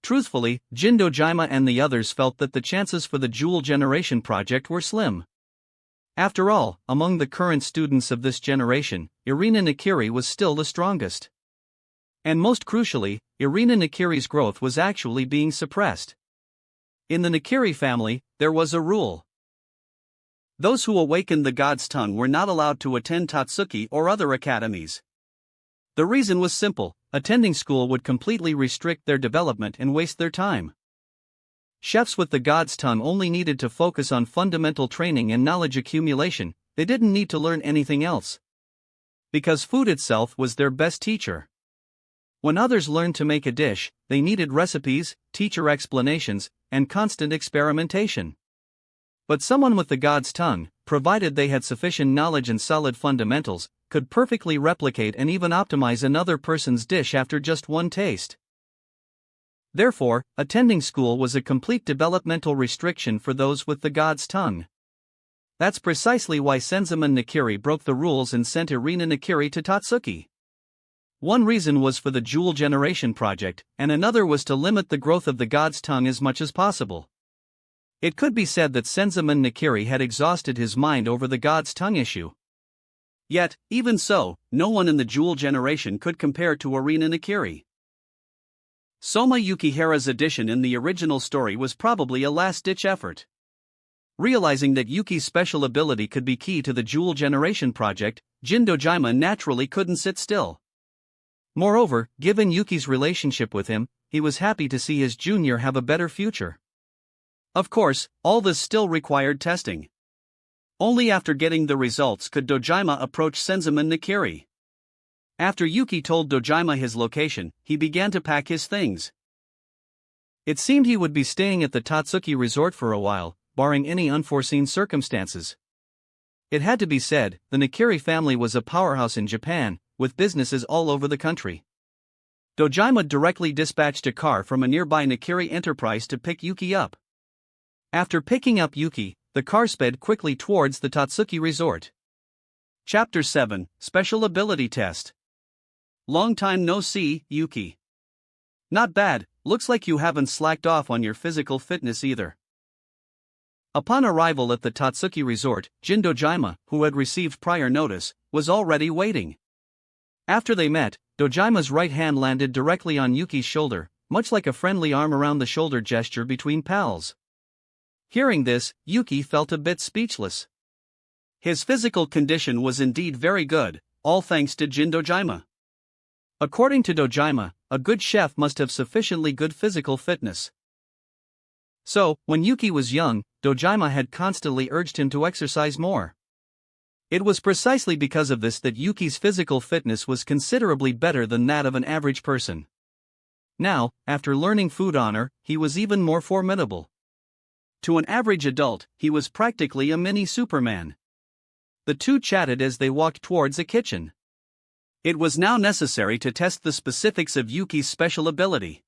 Speaker 1: Truthfully, Jin Dojima and the others felt that the chances for the Jewel Generation project were slim. After all, among the current students of this generation, Irina Nakiri was still the strongest. And most crucially, Irina Nakiri's growth was actually being suppressed. In the Nakiri family, there was a rule. Those who awakened the god's tongue were not allowed to attend Totsuki or other academies. The reason was simple: attending school would completely restrict their development and waste their time. Chefs with the god's tongue only needed to focus on fundamental training and knowledge accumulation, they didn't need to learn anything else. Because food itself was their best teacher. When others learned to make a dish, they needed recipes, teacher explanations, and constant experimentation. But someone with the god's tongue, provided they had sufficient knowledge and solid fundamentals, could perfectly replicate and even optimize another person's dish after just one taste. Therefore, attending school was a complete developmental restriction for those with the god's tongue. That's precisely why Senzaemon Nakiri broke the rules and sent Irina Nakiri to Totsuki. One reason was for the Jewel Generation project, and another was to limit the growth of the god's tongue as much as possible. It could be said that Senzaemon Nakiri had exhausted his mind over the god's tongue issue.
Speaker 2: Yet, even so, no one in the Jewel Generation could compare to Irina Nakiri. Soma Yukihira's addition in the original story was probably a last-ditch effort. Realizing that Yuki's special ability could be key to the Jewel Generation project, Jin Dojima naturally couldn't sit still.
Speaker 1: Moreover, given Yuki's relationship with him, he was happy to see his junior have a better future.
Speaker 2: Of course, all this still required testing. Only after getting the results could Dojima approach Senzaemon Nakiri. After Yuki told Dojima his location, he began to pack his things.
Speaker 1: It seemed he would be staying at the Totsuki resort for a while, barring any unforeseen circumstances. It had to be said, the Nakiri family was a powerhouse in Japan, with businesses all over the country. Dojima directly dispatched a car from a nearby Nakiri enterprise to pick Yuki up. After picking up Yuki, the car sped quickly towards the Totsuki resort.
Speaker 2: Chapter 7, Special Ability Test. Long time no see, Yuki. Not bad, looks like you haven't slacked off on your physical fitness either.
Speaker 1: Upon arrival at the Totsuki resort, Jin Dojima, who had received prior notice, was already waiting. After they met, Dojima's right hand landed directly on Yuki's shoulder, much like a friendly arm around the shoulder gesture between pals. Hearing this, Yuki felt a bit speechless.
Speaker 2: His physical condition was indeed very good, all thanks to Jin Dojima.
Speaker 1: According to Dojima, a good chef must have sufficiently good physical fitness. So, when Yuki was young, Dojima had constantly urged him to exercise more. It was precisely because of this that Yuki's physical fitness was considerably better than that of an average person. Now, after learning food honor, he was even more formidable. To an average adult, he was practically a mini Superman. The two chatted as they walked towards a kitchen.
Speaker 2: It was now necessary to test the specifics of Yuki's special ability.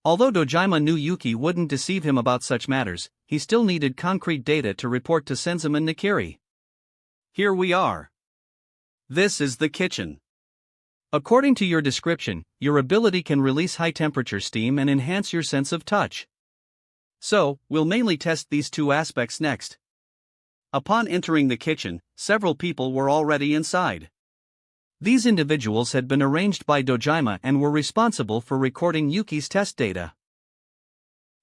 Speaker 1: Although Dojima knew Yuki wouldn't deceive him about such matters, he still needed concrete data to report to Senzaemon Nakiri.
Speaker 2: Here we are. This is the kitchen.
Speaker 1: According to your description, your ability can release high-temperature steam and enhance your sense of touch.
Speaker 2: So, we'll mainly test these two aspects next. Upon entering the kitchen, several people were already inside.
Speaker 1: These individuals had been arranged by Dojima and were responsible for recording Yuki's test data.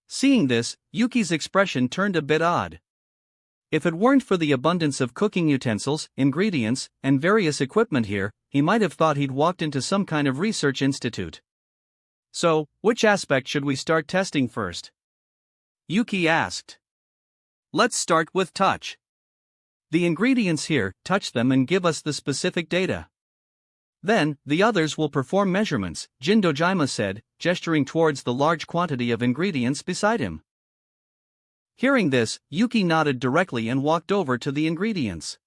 Speaker 1: Seeing this, Yuki's expression turned a bit odd. If it weren't for the abundance of cooking utensils, ingredients, and various equipment here, he might have thought he'd walked into some kind of research institute.
Speaker 2: So, which aspect should we start testing first? Yuki asked. Let's start with touch.
Speaker 1: The ingredients here, touch them and give us the specific data. Then, the others will perform measurements, Jin Dojima said, gesturing towards the large quantity of ingredients beside him. Hearing this, Yuki nodded directly and walked over to the ingredients.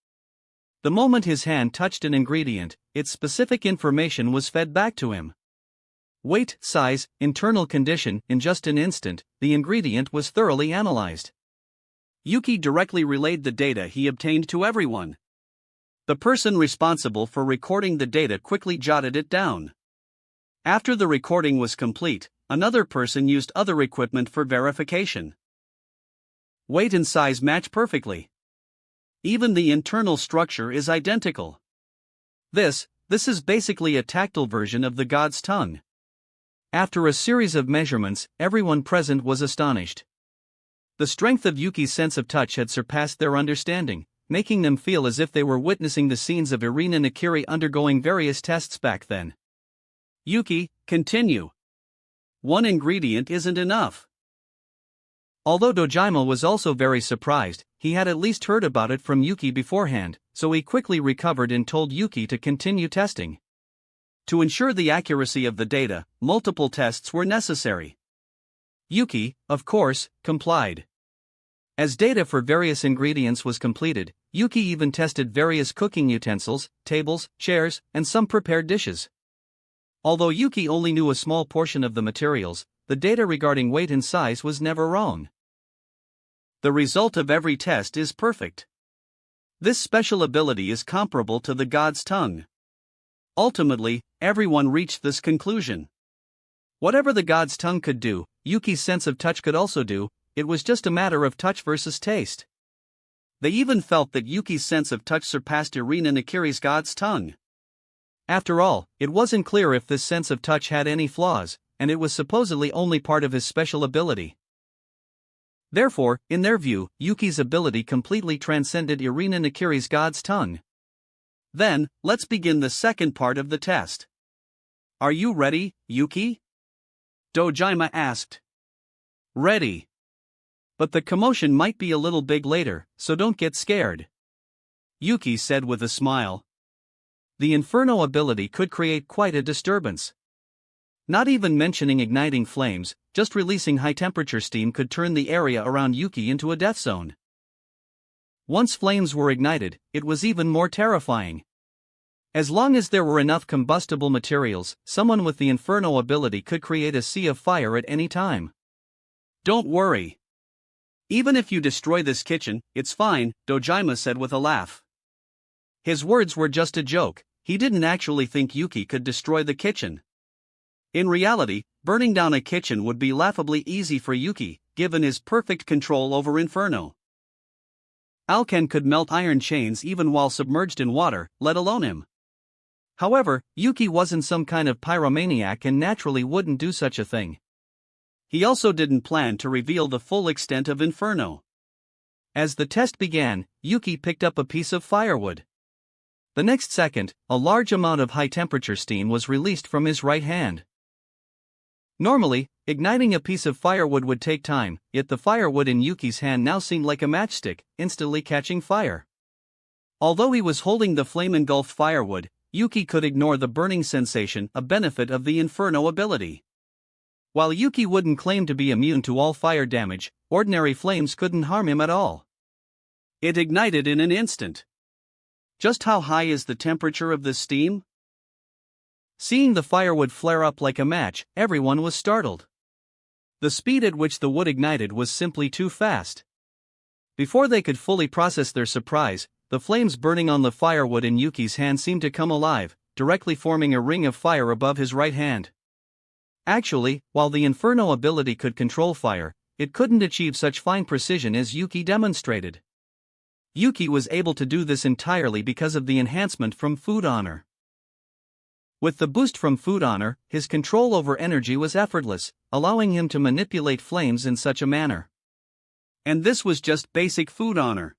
Speaker 1: The moment his hand touched an ingredient, its specific information was fed back to him. Weight, size, internal condition, in just an instant, the ingredient was thoroughly analyzed.
Speaker 2: Yuki directly relayed the data he obtained to everyone. The person responsible for recording the data quickly jotted it down. After the recording was complete, another person used other equipment for verification. Weight and size match perfectly. Even the internal structure is identical. This is basically a tactile version of the god's tongue. After a series of measurements, everyone present was astonished. The strength of Yuki's sense of touch had surpassed their understanding, making them feel as if they were witnessing the scenes of Irina Nakiri undergoing various tests back then. Yuki, continue. One ingredient isn't enough.
Speaker 1: Although Dojima was also very surprised, he had at least heard about it from Yuki beforehand, so he quickly recovered and told Yuki to continue testing.
Speaker 2: To ensure the accuracy of the data, multiple tests were necessary.
Speaker 1: Yuki, of course, complied. As data for various ingredients was completed, Yuki even tested various cooking utensils, tables, chairs, and some prepared dishes. Although Yuki only knew a small portion of the materials, the data regarding weight and size was never wrong.
Speaker 2: The result of every test is perfect. This special ability is comparable to the god's tongue. Ultimately, everyone reached this conclusion. Whatever the god's tongue could do, Yuki's sense of touch could also do. It was just a matter of touch versus taste. They even felt that Yuki's sense of touch surpassed Irina Nakiri's god's tongue.
Speaker 1: After all, it wasn't clear if this sense of touch had any flaws, and it was supposedly only part of his special ability. Therefore, in their view, Yuki's ability completely transcended Irina Nakiri's god's tongue.
Speaker 2: Then, let's begin the second part of the test. Are you ready, Yuki? Dojima asked.
Speaker 1: Ready. But the commotion might be a little big later, so don't get scared.
Speaker 2: Yuki said with a smile.
Speaker 1: The Inferno ability could create quite a disturbance. Not even mentioning igniting flames, just releasing high-temperature steam could turn the area around Yuki into a death zone. Once flames were ignited, it was even more terrifying. As long as there were enough combustible materials, someone with the Inferno ability could create a sea of fire at any time.
Speaker 2: Don't worry. Even if you destroy this kitchen, it's fine, Dojima said with a laugh. His words were just a joke. He didn't actually think Yuki could destroy the kitchen. In reality, burning down a kitchen would be laughably easy for Yuki, given his perfect control over Inferno. Alken could melt iron chains even while submerged in water, let alone him.
Speaker 1: However, Yuki wasn't some kind of pyromaniac and naturally wouldn't do such a thing.
Speaker 2: He also didn't plan to reveal the full extent of Inferno.
Speaker 1: As the test began, Yuki picked up a piece of firewood. The next second, a large amount of high-temperature steam was released from his right hand. Normally, igniting a piece of firewood would take time, yet the firewood in Yuki's hand now seemed like a matchstick, instantly catching fire. Although he was holding the flame-engulfed firewood, Yuki could ignore the burning sensation, a benefit of the Inferno ability. While Yuki wouldn't claim to be immune to all fire damage, ordinary flames couldn't harm him at all.
Speaker 2: It ignited in an instant. Just how high is the temperature of this steam?
Speaker 1: Seeing the firewood flare up like a match, everyone was startled. The speed at which the wood ignited was simply too fast. Before they could fully process their surprise, the flames burning on the firewood in Yuki's hand seemed to come alive, directly forming a ring of fire above his right hand. Actually, while the Inferno ability could control fire, it couldn't achieve such fine precision as Yuki demonstrated. Yuki was able to do this entirely because of the enhancement from Food Honor. With the boost from Food Honor, his control over energy was effortless, allowing him to manipulate flames in such a manner.
Speaker 2: And this was just basic Food Honor.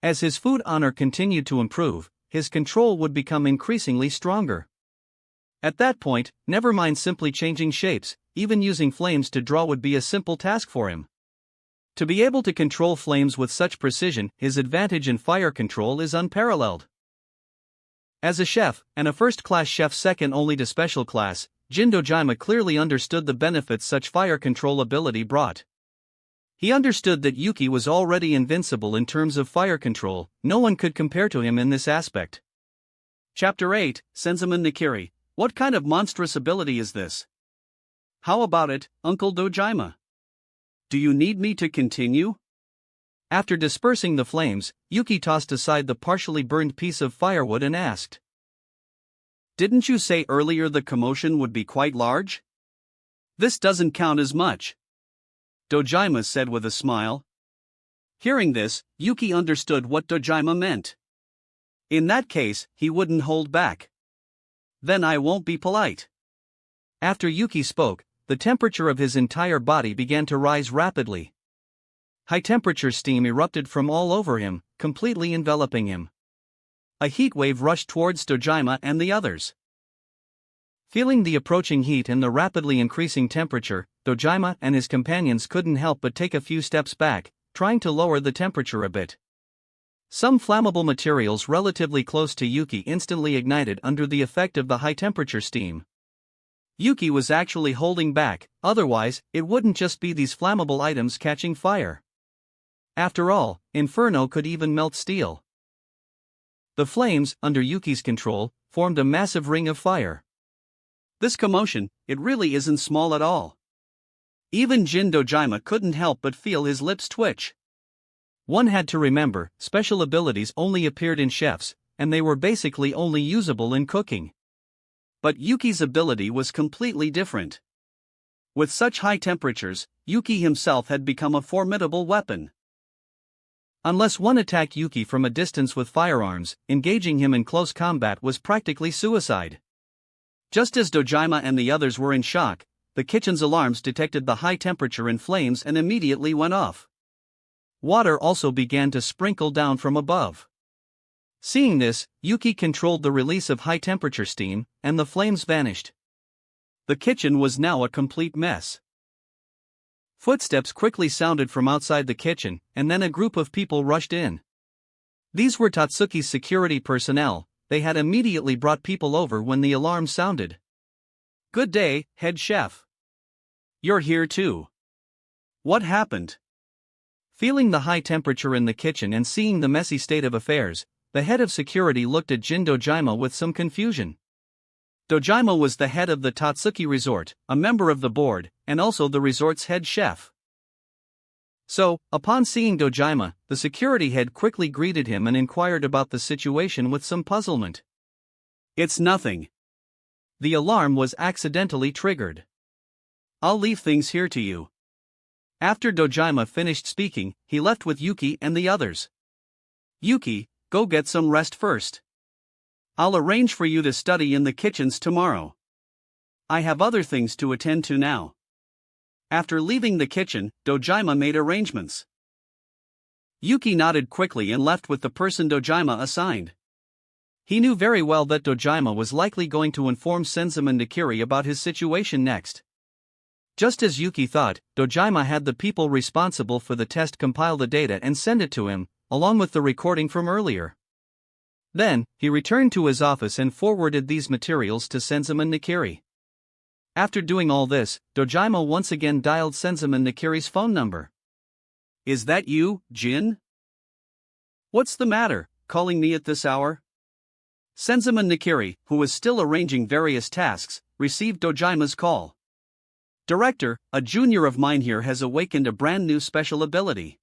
Speaker 1: As his food honor continued to improve, his control would become increasingly stronger. At that point, never mind simply changing shapes, even using flames to draw would be a simple task for him. To be able to control flames with such precision, his advantage in fire control is unparalleled. As a chef, and a first-class chef second only to special class, Jin Dojima clearly understood the benefits such fire control ability brought. He understood that Yuki was already invincible in terms of fire control, no one could compare to him in this aspect. Chapter 8, Senzaemon Nakiri. What kind of monstrous ability is this? How about it, Uncle Dojima? Do you need me to continue? After dispersing the flames, Yuki tossed aside the partially burned piece of firewood and asked. Didn't you say earlier the commotion would be quite large? This doesn't count as much, Dojima said with a smile. Hearing this, Yuki understood what Dojima meant. In that case, he wouldn't hold back. Then I won't be polite. After Yuki spoke, the temperature of his entire body began to rise rapidly. High-temperature steam erupted from all over him, completely enveloping him. A heat wave rushed towards Dojima and the others. Feeling the approaching heat and the rapidly increasing temperature, Dojima and his companions couldn't help but take a few steps back, trying to lower the temperature a bit. Some flammable materials relatively close to Yuki instantly ignited under the effect of the high-temperature steam. Yuki was actually holding back, otherwise, it wouldn't just be these flammable items catching fire. After all, Inferno could even melt steel. The flames, under Yuki's control, formed a massive ring of fire. This commotion, it really isn't small at all. Even Jin Dojima couldn't help but feel his lips twitch. One had to remember, special abilities only appeared in chefs, and they were basically only usable in cooking. But Yuki's ability was completely different. With such high temperatures, Yuki himself had become a formidable weapon. Unless one attacked Yuki from a distance with firearms, engaging him in close combat was practically suicide. Just as Dojima and the others were in shock, the kitchen's alarms detected the high temperature and flames and immediately went off. Water also began to sprinkle down from above. Seeing this, Yuki controlled the release of high-temperature steam, and the flames vanished. The kitchen was now a complete mess. Footsteps quickly sounded from outside the kitchen, and then a group of people rushed in. These were Tatsuki's security personnel. They had immediately brought people over when the alarm sounded. Good day, head chef. You're here too. What happened? Feeling the high temperature in the kitchen and seeing the messy state of affairs, the head of security looked at Jin Dojima with some confusion. Dojima was the head of the Tatsuki Resort, a member of the board, and also the resort's head chef. So, upon seeing Dojima, the security head quickly greeted him and inquired about the situation with some puzzlement. It's nothing. The alarm was accidentally triggered. I'll leave things here to you. After Dojima finished speaking, he left with Yuki and the others. Yuki, go get some rest first. I'll arrange for you to study in the kitchens tomorrow. I have other things to attend to now. After leaving the kitchen, Dojima made arrangements. Yuki nodded quickly and left with the person Dojima assigned. He knew very well that Dojima was likely going to inform Senzaemon Nakiri about his situation next. Just as Yuki thought, Dojima had the people responsible for the test compile the data and send it to him, along with the recording from earlier. Then, he returned to his office and forwarded these materials to Senzaemon Nakiri. After doing all this, Dojima once again dialed Senzaemon Nakiri's phone number. Is that you, Jin? What's the matter, calling me at this hour? Senzaemon Nakiri, who was still arranging various tasks, received Dojima's call. Director, a junior of mine here has awakened a brand new special ability.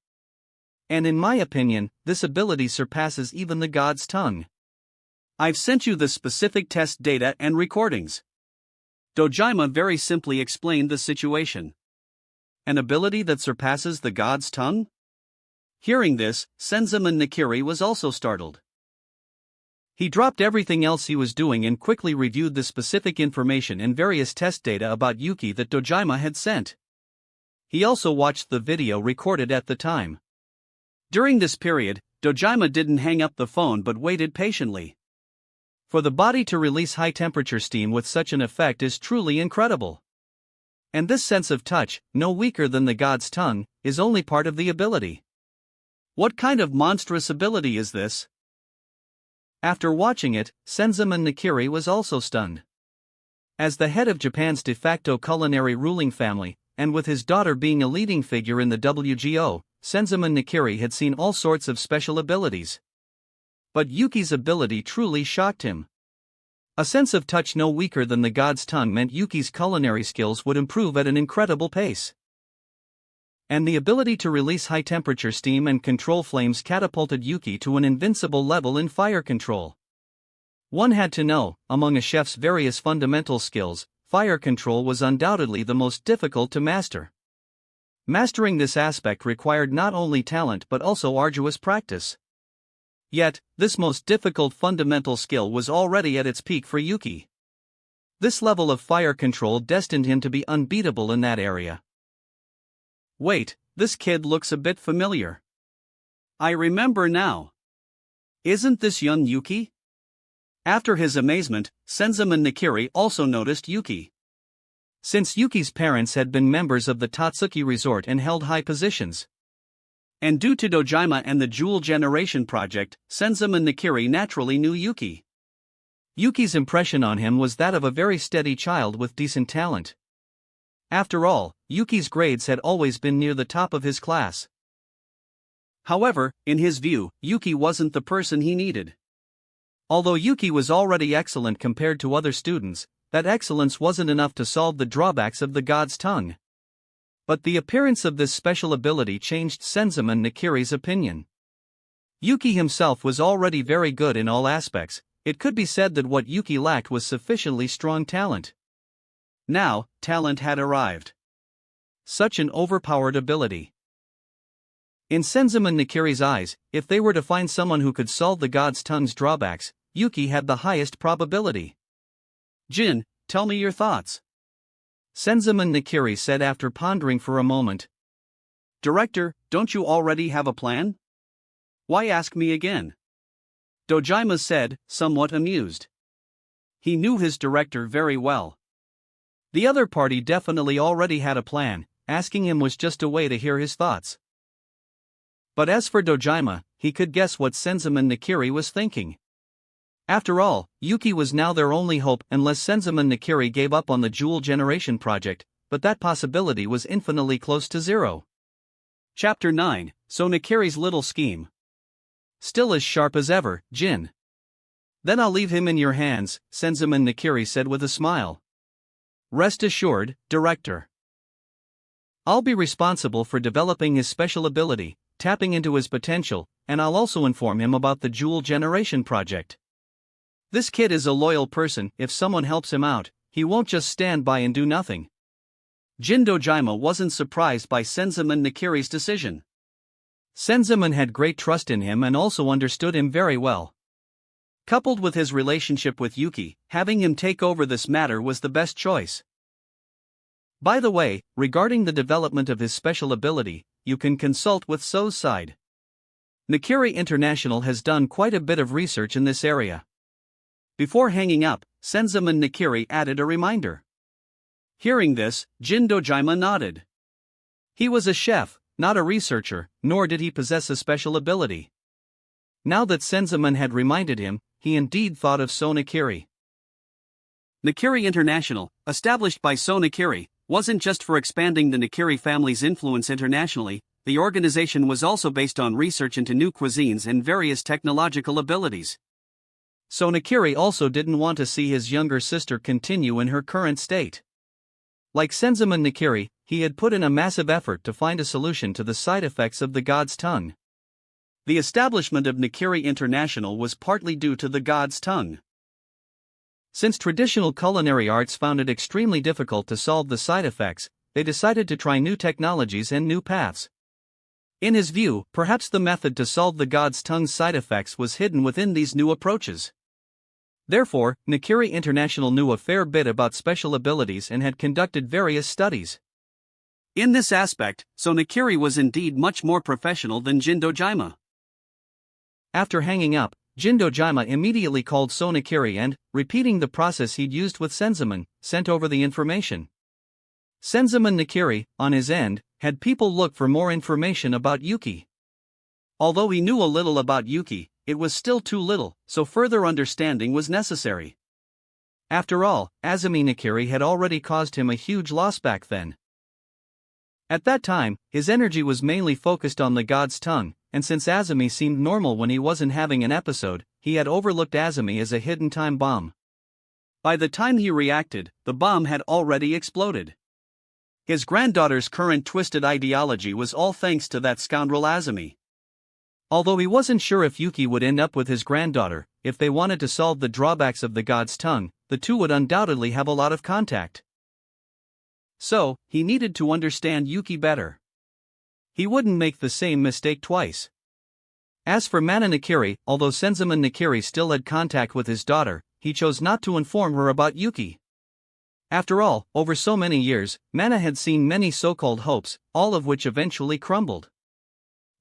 Speaker 1: And in my opinion, this ability surpasses even the god's tongue. I've sent you the specific test data and recordings. Dojima very simply explained the situation. An ability that surpasses the god's tongue? Hearing this, Senzaemon Nakiri was also startled. He dropped everything else he was doing and quickly reviewed the specific information and various test data about Yuki that Dojima had sent. He also watched the video recorded at the time. During this period,
Speaker 2: Dojima didn't hang up the phone but waited patiently.
Speaker 1: For the body to release high-temperature steam with such an effect is truly incredible. And this sense of touch, no weaker than the god's tongue, is only part of the ability.
Speaker 2: What kind of monstrous ability is this?
Speaker 1: After watching it, Senzaemon Nakiri was also stunned. As the head of Japan's de facto culinary ruling family, and with his daughter being a leading figure in the WGO, Senzaemon Nakiri had seen all sorts of special abilities. But Yuki's ability truly shocked him. A sense of touch no weaker than the god's tongue meant Yuki's culinary skills would improve at an incredible pace. And the ability to release high-temperature steam and control flames catapulted Yuki to an invincible level in fire control. One had to know, among a chef's various fundamental skills, fire control was undoubtedly the most difficult to master. Mastering this aspect required not only talent but also arduous practice. Yet, this most difficult fundamental skill was already at its peak for Yuki. This level of fire control destined him to be unbeatable in that area.
Speaker 2: Wait, this kid looks a bit familiar. I remember now. Isn't this young Yuki? After his amazement, Senzaemon Nakiri also noticed Yuki.
Speaker 1: Since Yuki's parents had been members of the Tatsuki Resort and held high positions.
Speaker 2: And due to Dojima and the Jewel Generation project, Senzaemon Nakiri naturally knew Yuki.
Speaker 1: Yuki's impression on him was that of a very steady child with decent talent. After all, Yuki's grades had always been near the top of his class.
Speaker 2: However, in his view, Yuki wasn't the person he needed.
Speaker 1: Although Yuki was already excellent compared to other students, that excellence wasn't enough to solve the drawbacks of the god's tongue. But the appearance of this special ability changed Senzaemon Nakiri's opinion. Yuki himself was already very good in all aspects. It could be said that what Yuki lacked was sufficiently strong talent.
Speaker 2: Now, talent had arrived.
Speaker 1: Such an overpowered ability. In Senzaemon Nakiri's eyes, if they were to find someone who could solve the god's tongue's drawbacks, Yuki had the highest probability.
Speaker 2: Jin, tell me your thoughts.
Speaker 1: Senzaemon Nakiri said after pondering for a moment.
Speaker 2: Director, don't you already have a plan? Why ask me again? Dojima said, somewhat amused. He knew his director very well.
Speaker 1: The other party definitely already had a plan, asking him was just a way to hear his thoughts. But as for Dojima, he could guess what Senzaemon Nakiri was thinking. After all, Yuki was now their only hope unless Senzaemon Nakiri gave up on the Jewel Generation project, but that possibility was infinitely close to zero.
Speaker 2: Chapter 9, So Nakiri's Little Scheme.
Speaker 1: Still as sharp as ever, Jin. Then I'll leave him in your hands, Senzaemon Nakiri said with a smile. Rest assured, Director. I'll be responsible for developing his special ability, tapping into his potential, and I'll also inform him about the Jewel Generation project. This kid is a loyal person. If someone helps him out, he won't just stand by and do nothing.
Speaker 2: Jin Dojima wasn't surprised by Senzaemon Nakiri's decision.
Speaker 1: Senzaemon had great trust in him and also understood him very well. Coupled with his relationship with Yuki, having him take over this matter was the best choice. By the way, regarding the development of his special ability, you can consult with So's side. Nakiri International has done quite a bit of research in this area. Before hanging up, Senzaemon Nakiri added a reminder. Hearing this, Jin Dojima nodded. He was a chef, not a researcher, nor did he possess a special ability. Now that Senzaemon had reminded him, he indeed thought of So Nakiri.
Speaker 2: Nakiri International, established by So Nakiri, wasn't just for expanding the Nakiri family's influence internationally. The organization was also based on research into new cuisines and various technological abilities.
Speaker 1: So Nakiri also didn't want to see his younger sister continue in her current state. Like Senzaemon Nakiri, he had put in a massive effort to find a solution to the side effects of the god's tongue.
Speaker 2: The establishment of Nakiri International was partly due to the god's tongue.
Speaker 1: Since traditional culinary arts found it extremely difficult to solve the side effects, they decided to try new technologies and new paths. In his view, perhaps the method to solve the god's tongue's side effects was hidden within these new approaches. Therefore, Nakiri International knew a fair bit about special abilities and had conducted various studies.
Speaker 2: In this aspect, So Nakiri was indeed much more professional than Jin Dojima.
Speaker 1: After hanging up, Jin Dojima immediately called Sonakiri and, repeating the process he'd used with Senzaman, sent over the information. Senzaman Nakiri, on his end, had people look for more information about Yuki. Although he knew a little about Yuki, it was still too little, so further understanding was necessary. After all, Azumi Nakiri had already caused him a huge loss back then. At that time, his energy was mainly focused on the god's tongue, and since Azumi seemed normal when he wasn't having an episode, he had overlooked Azumi as a hidden time bomb. By the time he reacted, the bomb had already exploded. His granddaughter's current twisted ideology was all thanks to that scoundrel Azumi. Although he wasn't sure if Yuki would end up with his granddaughter, if they wanted to solve the drawbacks of the god's tongue, the two would undoubtedly have a lot of contact. So, he needed to understand Yuki better. He wouldn't make the same mistake twice. As for Mana Nakiri, although Senzaman Nakiri still had contact with his daughter, he chose not to inform her about Yuki. After all, over so many years, Mana had seen many so-called hopes, all of which eventually crumbled.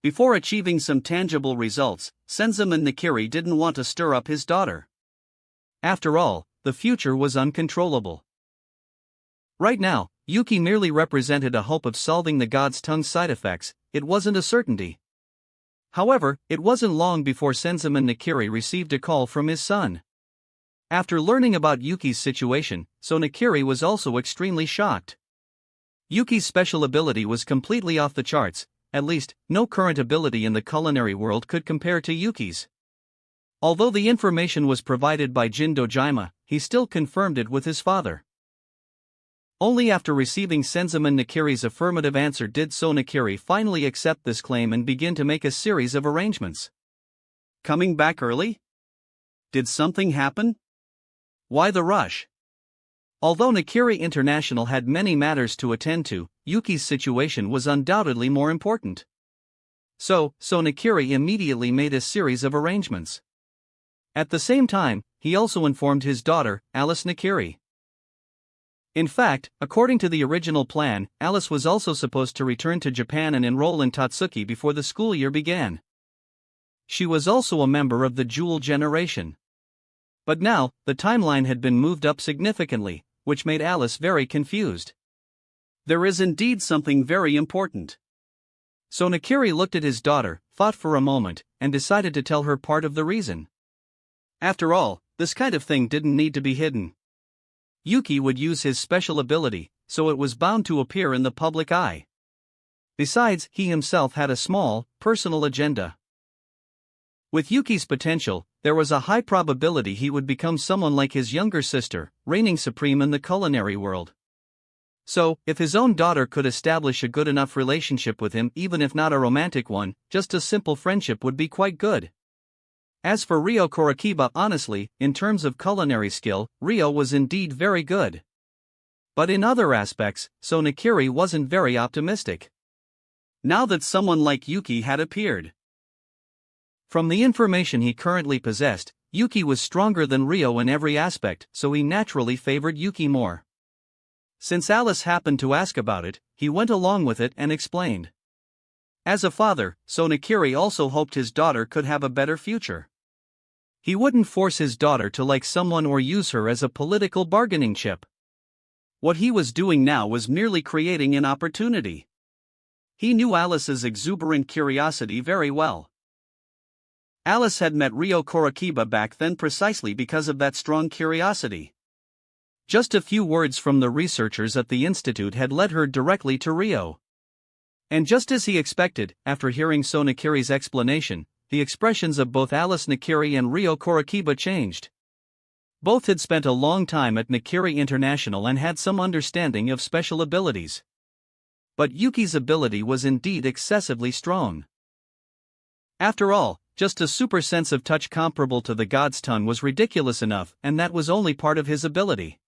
Speaker 1: Before achieving some tangible results, Senzaman Nakiri didn't want to stir up his daughter. After all, the future was uncontrollable. Right now, Yuki merely represented a hope of solving the god's tongue side effects, it wasn't a certainty. However, it wasn't long before Senzaman Nakiri received a call from his son. After learning about Yuki's situation, Nakiri was also extremely shocked. Yuki's special ability was completely off the charts, at least, no current ability in the culinary world could compare to Yuki's. Although the information was provided by Jin Dojima, he still confirmed it with his father. Only after receiving Senzaman Nakiri's affirmative answer did Nakiri finally accept this claim and begin to make a series of arrangements. Coming back early? Did something happen? Why the rush? Although Nakiri International had many matters to attend to, Yuki's situation was undoubtedly more important. So Nakiri immediately made a series of arrangements. At the same time, he also informed his daughter, Alice Nakiri. In fact, according to the original plan, Alice was also supposed to return to Japan and enroll in Totsuki before the school year began. She was also a member of the Jewel Generation. But now, the timeline had been moved up significantly, which made Alice very confused. There is indeed something very important. Nakiri looked at his daughter, thought for a moment, and decided to tell her part of the reason. After all, this kind of thing didn't need to be hidden. Yuki would use his special ability, so it was bound to appear in the public eye. Besides, he himself had a small, personal agenda. With Yuki's potential, there was a high probability he would become someone like his younger sister, reigning supreme in the culinary world. So, if his own daughter could establish a good enough relationship with him, even if not a romantic one, just a simple friendship would be quite good. As for Ryo Korakiba, honestly, in terms of culinary skill, Ryo was indeed very good. But in other aspects, Nakiri wasn't very optimistic. Now that someone like Yuki had appeared. From the information he currently possessed, Yuki was stronger than Ryo in every aspect, so he naturally favored Yuki more. Since Alice happened to ask about it, he went along with it and explained. As a father, Nakiri also hoped his daughter could have a better future. He wouldn't force his daughter to like someone or use her as a political bargaining chip. What he was doing now was merely creating an opportunity. He knew Alice's exuberant curiosity very well. Alice had met Ryo Korakiba back then precisely because of that strong curiosity. Just a few words from the researchers at the institute had led her directly to Ryo. And just as he expected, after hearing Nakiri's explanation, the expressions of both Alice Nakiri and Ryo Korakiba changed. Both had spent a long time at Nakiri International and had some understanding of special abilities. But Yuki's ability was indeed excessively strong. After all, just a super sense of touch comparable to the god's tongue was ridiculous enough, and that was only part of his ability.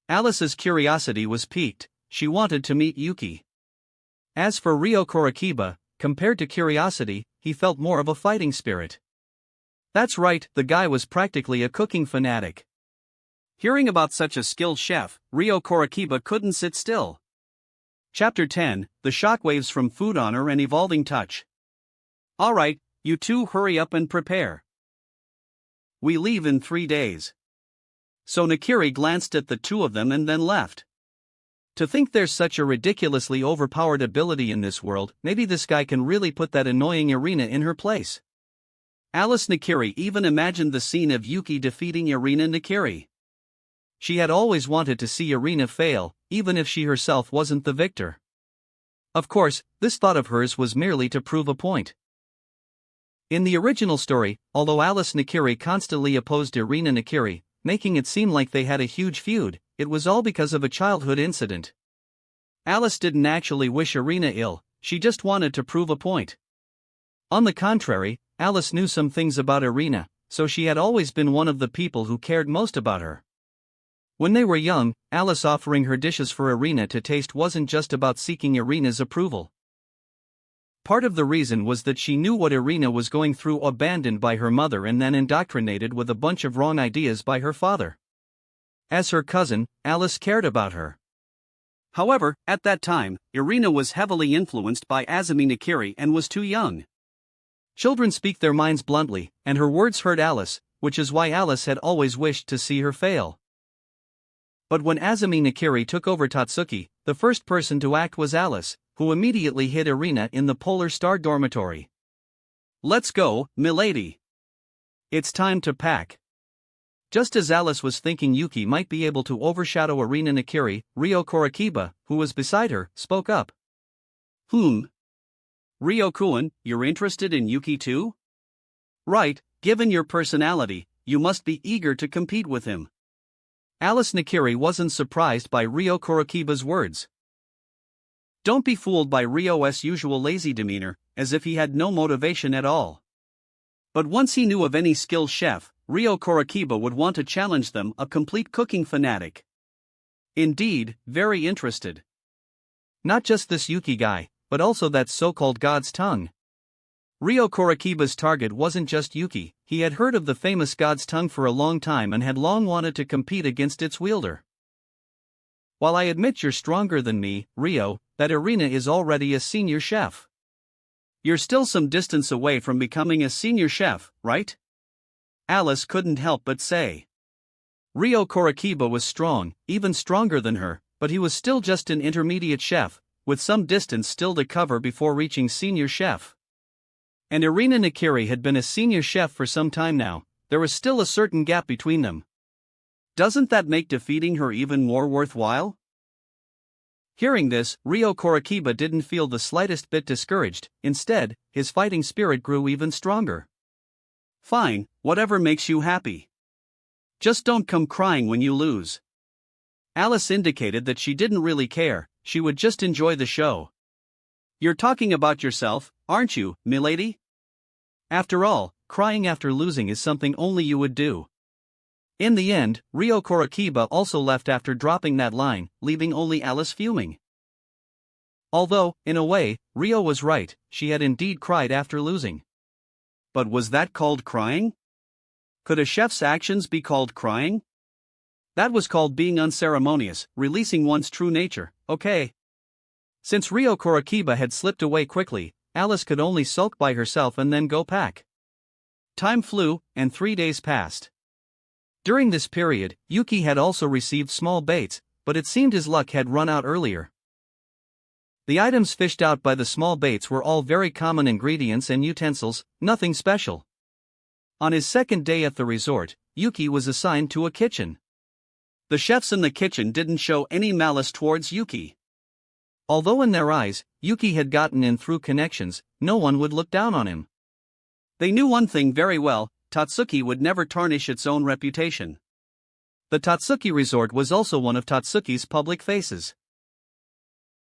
Speaker 1: Alice's curiosity was piqued, she wanted to meet Yuki. As for Ryo Korakiba, compared to curiosity, he felt more of a fighting spirit. That's right, the guy was practically a cooking fanatic. Hearing about such a skilled chef, Ryo Korakiba couldn't sit still. Chapter 10, The Shockwaves from Food Honor and Evolving Touch. Alright,
Speaker 2: You two hurry up and prepare. We leave in 3 days. So Nakiri glanced at the two of them and then left. To think there's such a ridiculously overpowered ability in this world, maybe this guy can really put that annoying Irina in her place. Alice Nakiri even imagined the scene of Yuki defeating Irina Nakiri. She had always wanted to see Irina fail, even if she herself wasn't the victor. Of course, this thought of hers was merely to prove a point. In the original story, although Alice Nakiri constantly opposed Irina Nakiri, making it seem like they had a huge feud, it was all because of a childhood incident. Alice didn't actually wish Irina ill, she just wanted to prove a point. On the contrary, Alice knew some things about Irina, so she had always been one of the people who cared most about her. When they were young, Alice offering her dishes for Irina to taste wasn't just about seeking Irina's approval. Part of the reason was that she knew what Irina was going through, abandoned by her mother and then indoctrinated with a bunch of wrong ideas by her father. As her cousin, Alice cared about her. However, at that time, Irina was heavily influenced by Azumi Nakiri and was too young. Children speak their minds bluntly, and her words hurt Alice, which is why Alice had always wished to see her fail. But when Azumi Nakiri took over Tatsuki, the first person to act was Alice, who immediately hid Irina in the Polar Star dormitory. "Let's go, milady. It's time to pack." Just as Alice was thinking Yuki might be able to overshadow Irina Nakiri, Ryo Korakiba, who was beside her, spoke up. Ryo-kun, you're interested in Yuki too? Right, given your personality, you must be eager to compete with him. Alice Nakiri wasn't surprised by Ryo Korakiba's words. Don't be fooled by Ryo's usual lazy demeanor, as if he had no motivation at all. But once he knew of any skilled chef, Ryo Korakiba would want to challenge them, a complete cooking fanatic. Indeed, very interested. Not just this Yuki guy, but also that so-called God's tongue. Ryo Korakiba's target wasn't just Yuki, he had heard of the famous God's tongue for a long time and had long wanted to compete against its wielder. While I admit you're stronger than me, Ryo, that Irina is already a senior chef. You're still some distance away from becoming a senior chef, right? Alice couldn't help but say. Ryo Korakiba was strong, even stronger than her, but he was still just an intermediate chef, with some distance still to cover before reaching senior chef. And Irina Nakiri had been a senior chef for some time now, there was still a certain gap between them. Doesn't that make defeating her even more worthwhile? Hearing this, Ryo Korakiba didn't feel the slightest bit discouraged, instead, his fighting spirit grew even stronger. Fine, whatever makes you happy. Just don't come crying when you lose. Alice indicated that she didn't really care, she would just enjoy the show. You're talking about yourself, aren't you, milady? After all, crying after losing is something only you would do. In the end, Ryo Korakiba also left after dropping that line, leaving only Alice fuming. Although, in a way, Ryo was right, she had indeed cried after losing. But was that called crying? Could a chef's actions be called crying? That was called being unceremonious, releasing one's true nature, okay? Since Ryo Korakiba had slipped away quickly, Alice could only sulk by herself and then go pack. Time flew, and 3 days passed. During this period, Yuki had also received small baits, but it seemed his luck had run out earlier. The items fished out by the small baits were all very common ingredients and utensils, nothing special. On his second day at the resort, Yuki was assigned to a kitchen. The chefs in the kitchen didn't show any malice towards Yuki. Although in their eyes, Yuki had gotten in through connections, no one would look down on him. They knew one thing very well, Tatsuki would never tarnish its own reputation. The Tatsuki resort was also one of Tatsuki's public faces.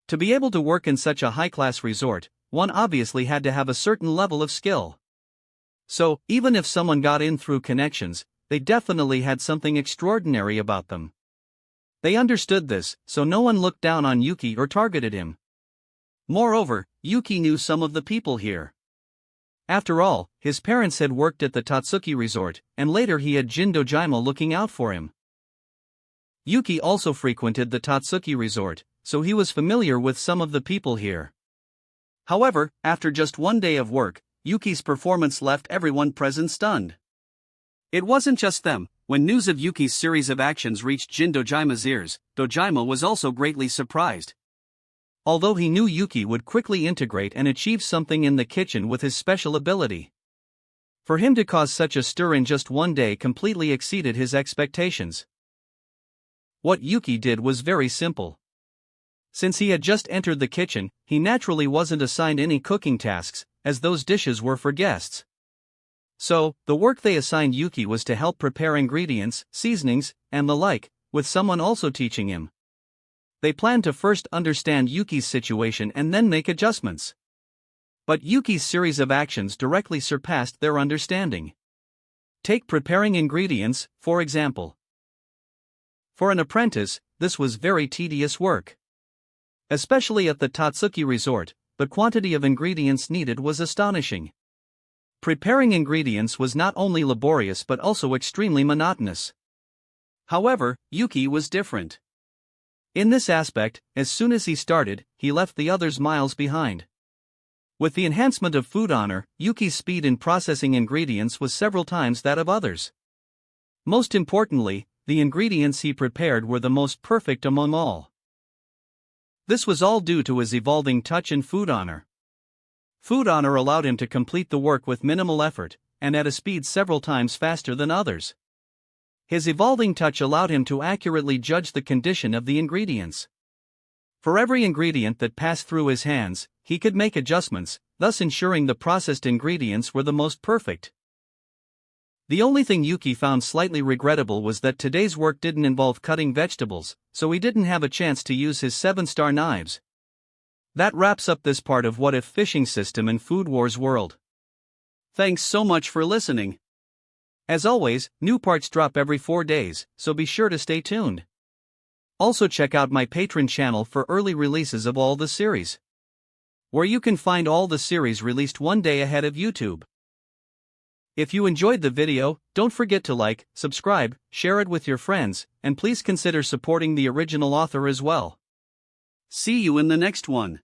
Speaker 2: To be able to work in such a high-class resort, one obviously had to have a certain level of skill. So, even if someone got in through connections, they definitely had something extraordinary about them. They understood this, so no one looked down on Yuki or targeted him. Moreover, Yuki knew some of the people here. After all, his parents had worked at the Tatsuki resort, and later he had Jin Dojima looking out for him. Yuki also frequented the Tatsuki resort, so he was familiar with some of the people here. However, after just 1 day of work, Yuki's performance left everyone present stunned. It wasn't just them. When news of Yuki's series of actions reached Jin Dojima's ears, Dojima was also greatly surprised.
Speaker 1: Although he knew Yuki would quickly integrate and achieve something in the kitchen with his special ability. For him to cause such a stir in just one day completely exceeded his expectations. What Yuki did was very simple. Since he had just entered the kitchen, he naturally wasn't assigned any cooking tasks, as those dishes were for guests. So, the work they assigned Yuki was to help prepare ingredients, seasonings, and the like, with someone also teaching him. They planned to first understand Yuki's situation and then make adjustments. But Yuki's series of actions directly surpassed their understanding. Take preparing ingredients, for example. For an apprentice, this was very tedious work. Especially at the Tatsuki Resort, the quantity of ingredients needed was astonishing. Preparing ingredients was not only laborious but also extremely monotonous. However, Yuki was different. In this aspect, as soon as he started, he left the others miles behind. With the enhancement of Food Honor, Yuki's speed in processing ingredients was several times that of others. Most importantly, the ingredients he prepared were the most perfect among all. This was all due to his evolving touch in Food Honor. Food Honor allowed him to complete the work with minimal effort, and at a speed several times faster than others. His evolving touch allowed him to accurately judge the condition of the ingredients. For every ingredient that passed through his hands, he could make adjustments, thus ensuring the processed ingredients were the most perfect. The only thing Yuki found slightly regrettable was that today's work didn't involve cutting vegetables, so he didn't have a chance to use his 7-star knives. That wraps up this part of What If Fishing System in Food Wars World.
Speaker 2: Thanks so much for listening.
Speaker 1: As always, new parts drop every 4 days, so be sure to stay tuned. Also check out my Patreon channel for early releases of all the series, where you can find all the series released one day ahead of YouTube. If you enjoyed the video, don't forget to like, subscribe, share it with your friends, and please consider supporting the original author as well.
Speaker 2: See you in the next one.